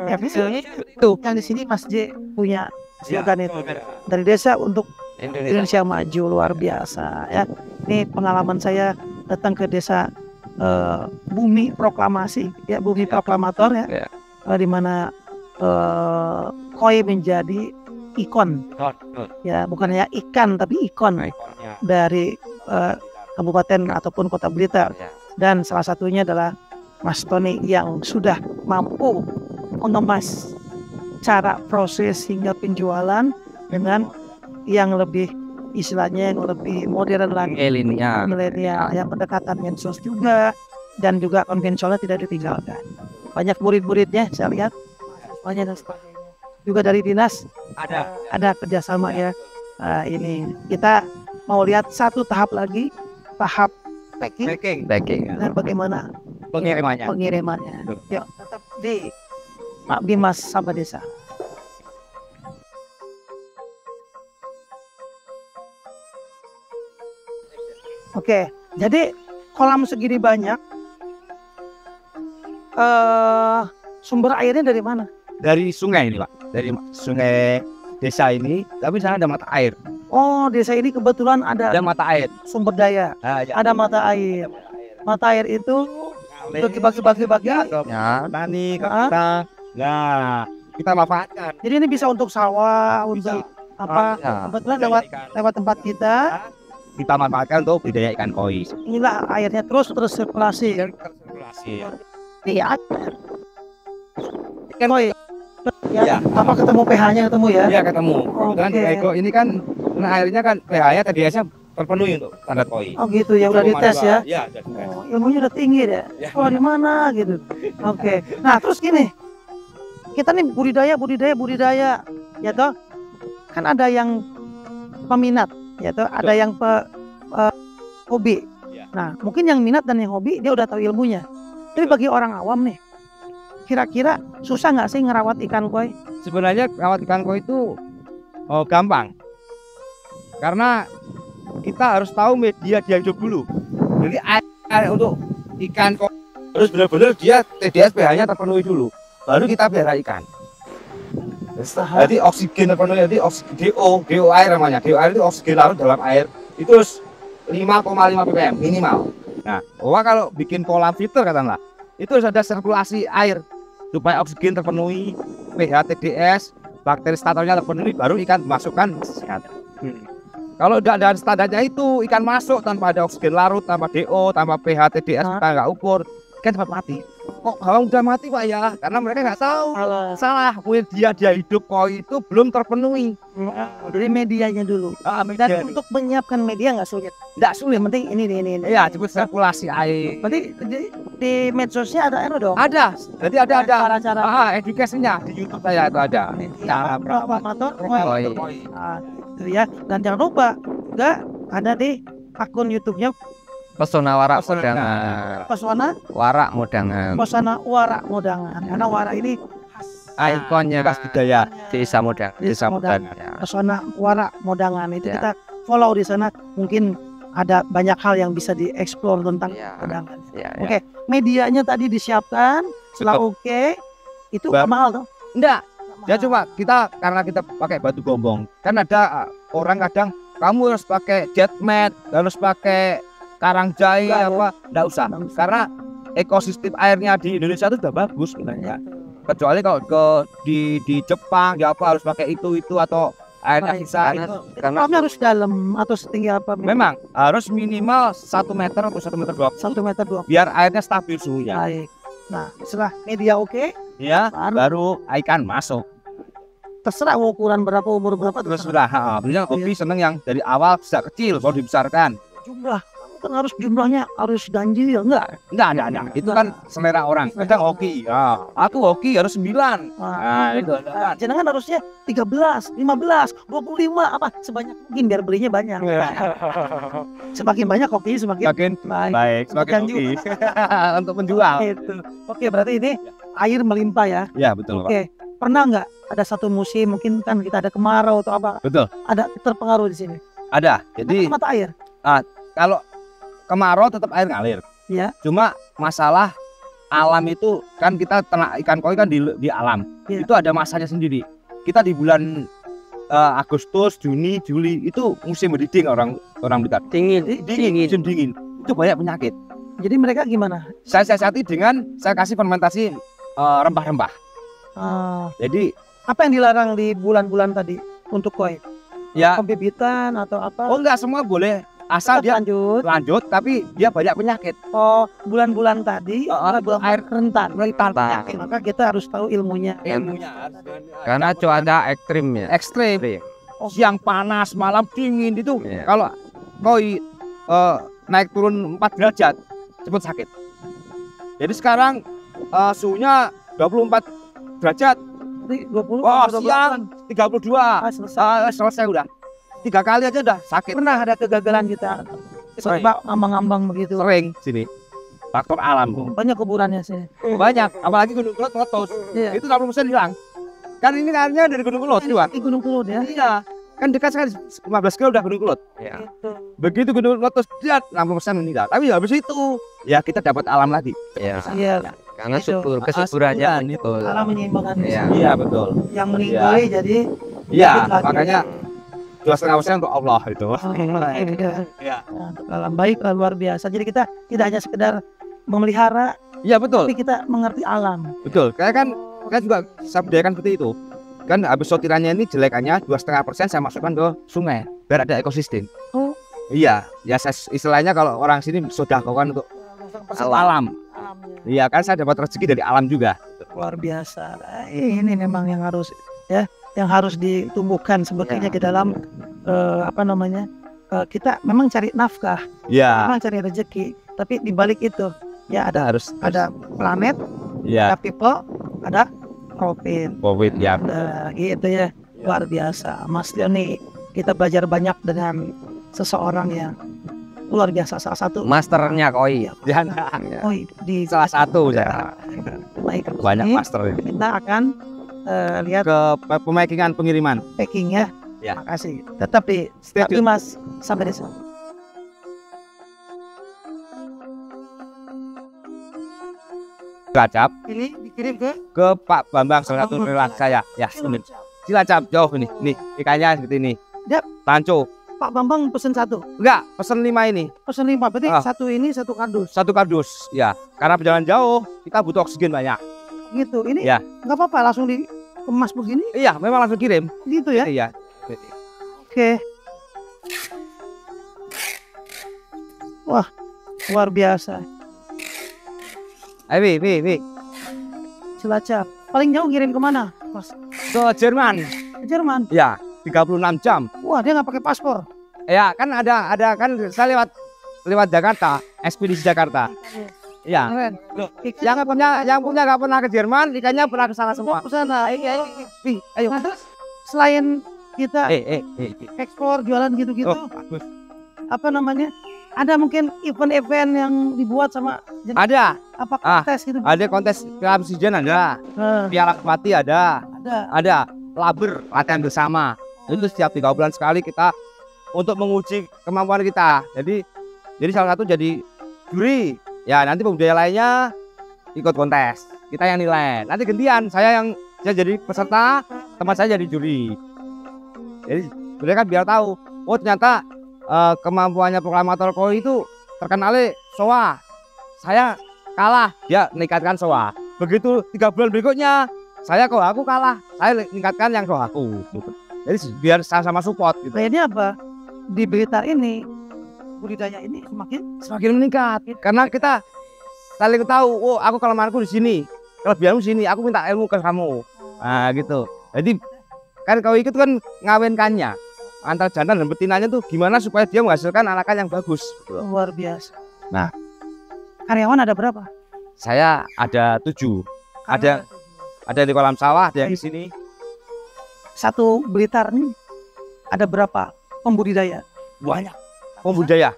Speaker 1: Ya, misalnya itu yang di sini Mas J punya slogan itu. Dari desa untuk Indonesia maju, luar biasa ya. Ini pengalaman saya datang ke desa Bumi Proklamasi ya, Bumi Proklamator ya. Di mana koi menjadi ikon ya, bukan hanya ikan tapi ikon dari kabupaten ataupun kota Blitar. Dan salah satunya adalah Mas Tony yang sudah mampu mengemas cara proses hingga penjualan dengan yang lebih istilahnya yang lebih modern lagi, milenial, yang pendekatan medsos juga dan juga konvensional tidak ditinggalkan. Banyak murid-muridnya saya lihat, banyak dan sebagainya. Juga dari dinas ada kerjasama ya. Ini kita mau lihat satu tahap lagi, tahap packing. Dan bagaimana pengirimannya. Yuk, tetap di Pak Dimas Sahabat Desa. Oke, jadi kolam segini banyak, sumber airnya dari mana?
Speaker 5: Dari sungai ini Pak, dari sungai desa ini, tapi sana ada mata air.
Speaker 1: Oh, desa ini kebetulan ada
Speaker 5: mata air,
Speaker 1: sumber daya, ada mata air. Mata air itu untuk dibagi-bagi
Speaker 5: ya, tani ke kita. Nah, kita manfaatkan.
Speaker 1: Jadi ini bisa untuk sawah, untuk apa? Kebetulan lewat tempat kita
Speaker 5: manfaatkan untuk budidaya ikan koi.
Speaker 1: Inilah airnya terus sirkulasi. Lihat ikan koi. Ya. Apa ketemu pH-nya ketemu ya?
Speaker 5: Iya ketemu. Dan Eko ini kan airnya kan pH-nya tadinya terpenuhi untuk standar koi.
Speaker 1: Oh gitu ya, udah dites ya?
Speaker 5: Iya.
Speaker 1: Ilmunya udah tinggi deh. Oh di mana gitu? Oke. Nah terus gini, kita nih budidaya, ya toh? Kan ada yang peminat, ya toh? Ada yang hobi. Nah mungkin yang minat dan yang hobi dia udah tahu ilmunya. Tapi bagi orang awam nih, kira-kira susah nggak sih ngerawat ikan koi?
Speaker 5: Sebenarnya rawat ikan koi itu gampang, karena kita harus tahu media dia hidup dulu. Jadi air untuk ikan koi harus benar-benar dia TDS pH-nya terpenuhi dulu, baru kita pelihara ikan. Jadi oksigen terpenuhi, jadi DO air namanya. DO air itu oksigen larut dalam air itu 5,5 ppm minimal. Nah, kalau bikin kolam filter katakanlah, itu harus ada sirkulasi air supaya oksigen terpenuhi, pH, TDS, bakteri statornya terpenuhi, baru ikan masukkan sehat. Kalau tidak ada standarnya itu, ikan masuk tanpa ada oksigen larut, tanpa DO, tanpa pH, TDS, kita nggak ukur, ikan cepat mati. Kok bawang udah mati Pak ya? Karena mereka nggak tahu. Salah, media dia hidup koi itu belum terpenuhi.
Speaker 1: Dari medianya dulu. Dan untuk menyiapkan media nggak sulit.
Speaker 5: Nggak sulit,
Speaker 1: penting ini.
Speaker 5: Iya, cukup sirkulasi air.
Speaker 1: Berarti di medsosnya ada dong?
Speaker 5: Ada. Jadi ada
Speaker 1: cara-cara
Speaker 5: edukasinya di YouTube saya itu ada.
Speaker 1: Cara berapa motor koi. Itu ya. Dan jangan lupa juga ada di akun YouTube-nya
Speaker 6: Pesona Warak Modangan.
Speaker 1: Pesona Warak Modangan. Karena Warak ini
Speaker 6: ikonnya
Speaker 5: khas budaya
Speaker 6: Desa Modangan.
Speaker 1: Pesona Warak Modangan itu kita follow di sana, mungkin ada banyak hal yang bisa dieksplor tentang Modangan. Oke, medianya tadi disiapkan, setelah oke, itu mahal tuh?
Speaker 5: Enggak. Ya cuma karena kita pakai batu gombong. Kan ada orang kadang kamu harus pakai jet mat, harus pakai karang jahe enggak usah. Karena ekosistem airnya di Indonesia itu sudah bagus sebenarnya. Kecuali kalau di Jepang harus pakai itu atau airnya bisa
Speaker 1: karena harus dalam atau setinggi apa?
Speaker 5: Memang harus minimal 1 meter atau 1,20 meter.
Speaker 1: 1,20 meter
Speaker 5: biar airnya stabil suhunya.
Speaker 1: Baik. Nah, setelah media oke,
Speaker 5: baru ikan masuk.
Speaker 1: Terserah ukuran berapa, umur berapa
Speaker 5: terserah. Biasanya kopi seneng yang dari awal sejak kecil baru dibesarkan.
Speaker 1: Jumlah kan jumlahnya harus ganjil, enggak?
Speaker 5: Itu kan selera orang. Kadang hoki. Aku hoki harus 9. Itu.
Speaker 1: Jenengan harusnya 13, 15, 25 apa sebanyak mungkin biar belinya banyak. Semakin banyak hoki semakin
Speaker 5: baik, semakin hoki untuk menjual.
Speaker 1: Itu. Oke, berarti ini air melimpah ya?
Speaker 5: Ya, betul,
Speaker 1: Oke. Pernah nggak ada satu musim mungkin kan kita ada kemarau atau apa?
Speaker 5: Betul.
Speaker 1: Ada terpengaruh di sini?
Speaker 5: Ada. Jadi
Speaker 1: mata air.
Speaker 5: Kalau kemarau tetap air ngalir.
Speaker 1: Ya.
Speaker 5: Cuma masalah alam itu kan kita ternak ikan koi kan di alam.
Speaker 1: Ya.
Speaker 5: Itu ada masanya sendiri. Kita di bulan Agustus, Juni, Juli itu musim breeding orang Blitar. Musim dingin. Itu banyak penyakit.
Speaker 1: Jadi mereka gimana?
Speaker 5: Saya siasati dengan saya kasih fermentasi rempah-rempah. Jadi
Speaker 1: apa yang dilarang di bulan-bulan tadi untuk koi?
Speaker 5: Ya.
Speaker 1: Pembibitan atau apa?
Speaker 5: Oh enggak, semua boleh. asal dia
Speaker 1: lanjut.
Speaker 5: lanjut tapi dia banyak penyakit.
Speaker 1: Oh, bulan-bulan tadi bulan air rentan.
Speaker 6: Rentan.
Speaker 1: Maka kita harus tahu ilmunya.
Speaker 5: Ilmunya
Speaker 6: Karena cuaca ekstrim ya.
Speaker 5: ekstrim. Siang panas, malam dingin itu.
Speaker 6: Iya.
Speaker 5: Kalau koi naik turun 4 derajat cepat sakit. Jadi sekarang suhunya 24 derajat.
Speaker 1: 20.
Speaker 5: Wah, siang 32.
Speaker 1: Selesai.
Speaker 5: Selesai udah. 3 kali aja udah sakit.
Speaker 1: Pernah ada kegagalan kita.
Speaker 5: Sering.
Speaker 1: Coba ngambang-ngambang begitu.
Speaker 5: Sering sini. Faktor alam.
Speaker 1: Banyak kuburannya sih.
Speaker 5: Banyak, apalagi Gunung Kelot meletus.
Speaker 1: Iya.
Speaker 5: Itu 60% hilang. Kan ini airnya dari Gunung Kelot juga.
Speaker 1: Di Gunung Kelot ya.
Speaker 5: Iya. Kan dekat sekali 15 kilo udah Gunung Kelot.
Speaker 6: Ya.
Speaker 1: Gitu.
Speaker 5: Begitu Gunung meletus dia 60% meninggal. Tapi habis itu ya kita dapat alam lagi.
Speaker 6: Ya.
Speaker 1: Iya.
Speaker 6: Karena
Speaker 1: Itu.
Speaker 6: kesuburannya
Speaker 5: itu.
Speaker 1: Alam menyeimbangkan
Speaker 6: Iya.
Speaker 5: Iya betul.
Speaker 1: yang meninggal jadi
Speaker 5: Iya,
Speaker 1: Sedikit lagi.
Speaker 5: makanya 2,5% untuk Allah itu.
Speaker 1: ya. Alam baik luar biasa. Jadi kita tidak hanya sekedar memelihara,
Speaker 5: Iya betul,
Speaker 1: tapi kita mengerti alam.
Speaker 5: betul. Kayak kan juga saya budayakan seperti itu. Kan habis sortirannya ini jelekannya 2,5% saya masukkan ke sungai biar ada ekosistem.
Speaker 1: Oh.
Speaker 5: Iya, ya istilahnya kalau orang sini sudah kan untuk alam.
Speaker 1: Alamnya.
Speaker 5: Iya kan saya dapat rezeki dari alam juga.
Speaker 1: Luar biasa. Ini memang yang harus yang harus ditumbuhkan sebetulnya di dalam kita memang cari nafkah,
Speaker 5: Iya.
Speaker 1: memang cari rezeki, tapi di balik itu ya ada planet,
Speaker 5: Iya.
Speaker 1: ada people, ada profit.
Speaker 5: Covid ya.
Speaker 1: Gitu ya, luar biasa. Mas Leoni, kita belajar banyak dengan seseorang yang luar biasa. Salah satu
Speaker 6: Masternya koi.
Speaker 5: Jangan.
Speaker 1: di
Speaker 5: Salah satu ya.
Speaker 1: baik,
Speaker 5: Banyak
Speaker 1: ini
Speaker 5: master ini.
Speaker 1: kita akan lihat
Speaker 5: Ke pemakingan pengiriman.
Speaker 1: packing ya.
Speaker 5: Ya.
Speaker 1: Makasih. Tetap di
Speaker 5: Stay
Speaker 1: tapi
Speaker 5: tune.
Speaker 1: Mas sampai di sini.
Speaker 5: Cilacap
Speaker 1: Ini dikirim ke
Speaker 5: ke Pak Bambang salah satu relawan saya. Ya, ini. Cilacap jauh ini. Nih, ikannya seperti ini.
Speaker 1: Yap.
Speaker 5: Tanco.
Speaker 1: Pak Bambang pesen satu,
Speaker 5: Enggak, pesen 5 ini.
Speaker 1: pesen 5. Berarti
Speaker 5: Ah.
Speaker 1: satu ini satu kardus.
Speaker 5: Satu kardus. Ya, karena perjalanan jauh, kita butuh oksigen banyak.
Speaker 1: Gitu. Ini
Speaker 5: Ya.
Speaker 1: nggak apa-apa langsung dikemas begini.
Speaker 5: Iya, memang langsung kirim.
Speaker 1: Gitu ya.
Speaker 5: Iya.
Speaker 1: Oke. Wah, luar biasa.
Speaker 5: Ayo, Wi.
Speaker 1: Cilacap. Paling jauh kirim kemana, Mas?
Speaker 5: Ke Jerman.
Speaker 1: Ke Jerman.
Speaker 5: Ya, 36 jam.
Speaker 1: Wah, dia nggak pakai paspor.
Speaker 5: Ya, kan ada kan saya lewat Jakarta, ekspedisi Jakarta. Iya.
Speaker 1: Keren.
Speaker 5: Loh, yang punya nggak pernah ke Jerman, ikannya pernah ke sana semua.
Speaker 1: Ke sana. Ayo. Nah, terus selain kita ekspor jualan gitu-gitu,
Speaker 5: Oh, bagus.
Speaker 1: apa namanya? Ada mungkin event-event yang dibuat sama
Speaker 5: Ada
Speaker 1: kontes gitu.
Speaker 5: ada kontes keabsijen ada,
Speaker 1: Nah,
Speaker 5: piala mati ada
Speaker 1: ada.
Speaker 5: laber latihan bersama. Itu setiap 3 bulan sekali kita untuk menguji kemampuan kita. Jadi salah satu jadi juri. Ya, nanti pembudaya lainnya ikut kontes. Kita yang nilai. Nanti gantian, saya jadi peserta, teman saya jadi juri. Jadi mereka kan biar tahu, oh ternyata kemampuannya proklamator koi itu terkenalnya soa. Saya kalah, dia meningkatkan soa. Begitu 3 bulan berikutnya, aku kalah, saya meningkatkan yang soa aku. Jadi biar sama-sama support gitu.
Speaker 1: Akhirnya apa? Di Blitar ini budidaya ini
Speaker 5: Semakin meningkat karena kita saling tahu, oh aku kelemahanku di sini, kelebihanmu di sini, aku minta ilmu ke kamu. Nah gitu. Jadi kan kau ikut kan ngawinkannya antara jantan dan betinanya tuh gimana supaya dia menghasilkan anakan yang bagus.
Speaker 1: luar biasa.
Speaker 5: Nah.
Speaker 1: Karyawan ada berapa?
Speaker 5: Saya ada 7. Ada di kolam sawah, ada yang di sini.
Speaker 1: Satu Blitar nih ada berapa pembudidaya?
Speaker 5: Banyak. Pembudaya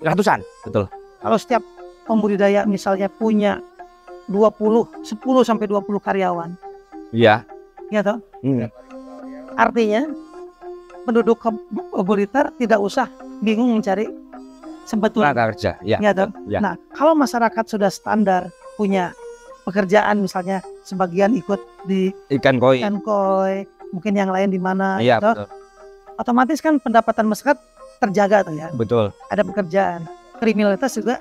Speaker 5: ratusan, betul.
Speaker 1: Kalau setiap pembudidaya misalnya punya 10 sampai 20 karyawan,
Speaker 5: Iya.
Speaker 1: ya toh? Artinya penduduk Blitar tidak usah bingung mencari sebetulnya,
Speaker 5: Tenaga kerja, ya.
Speaker 1: ya toh?
Speaker 5: Ya.
Speaker 1: Nah, kalau masyarakat sudah standar punya pekerjaan, misalnya sebagian ikut di
Speaker 5: Ikan koi.
Speaker 1: Koi, mungkin yang lain di mana,
Speaker 5: Iya,
Speaker 1: toh?
Speaker 5: betul.
Speaker 1: Otomatis kan pendapatan masyarakat terjaga tuh ya.
Speaker 5: Betul.
Speaker 1: Ada pekerjaan, kriminalitas juga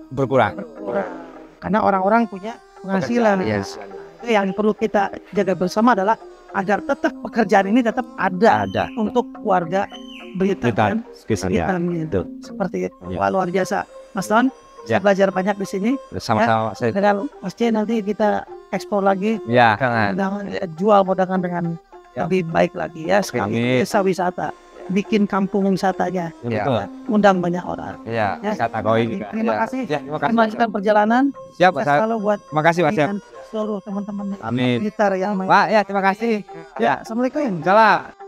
Speaker 5: Berkurang.
Speaker 1: berkurang karena orang-orang punya penghasilan.
Speaker 6: Yes.
Speaker 1: Itu yang perlu kita jaga bersama adalah agar tetap pekerjaan ini tetap ada
Speaker 5: Ada.
Speaker 1: untuk warga Blitar kan?
Speaker 5: sekitarnya.
Speaker 1: Blitar, gitu. Seperti itu.
Speaker 5: Ya.
Speaker 1: Wah, luar biasa. Mas Ton, saya
Speaker 5: Ya.
Speaker 1: belajar banyak di sini.
Speaker 5: Sama-sama saya.
Speaker 1: Dengan pasti nanti kita ekspor lagi,
Speaker 5: Ya,
Speaker 1: dengan jual modangan dengan lebih baik lagi ya. Sekali
Speaker 5: Amin.
Speaker 1: desa wisata, bikin kampung wisatanya,
Speaker 5: betul.
Speaker 1: undang banyak orang.
Speaker 5: Ya,
Speaker 1: Ya.
Speaker 5: kata koi juga.
Speaker 1: Terima
Speaker 5: Ya.
Speaker 1: kasih.
Speaker 5: Ya, terima kasih.
Speaker 1: Melanjutkan perjalanan.
Speaker 5: Siap,
Speaker 1: Saya
Speaker 5: Pak.
Speaker 1: selalu buat
Speaker 5: Terima kasih, Mas.
Speaker 1: dengan seluruh teman-teman
Speaker 5: Amin.
Speaker 1: Blitar yang main.
Speaker 5: Pak, ya terima kasih.
Speaker 1: Ya, assalamualaikum.
Speaker 5: Salam.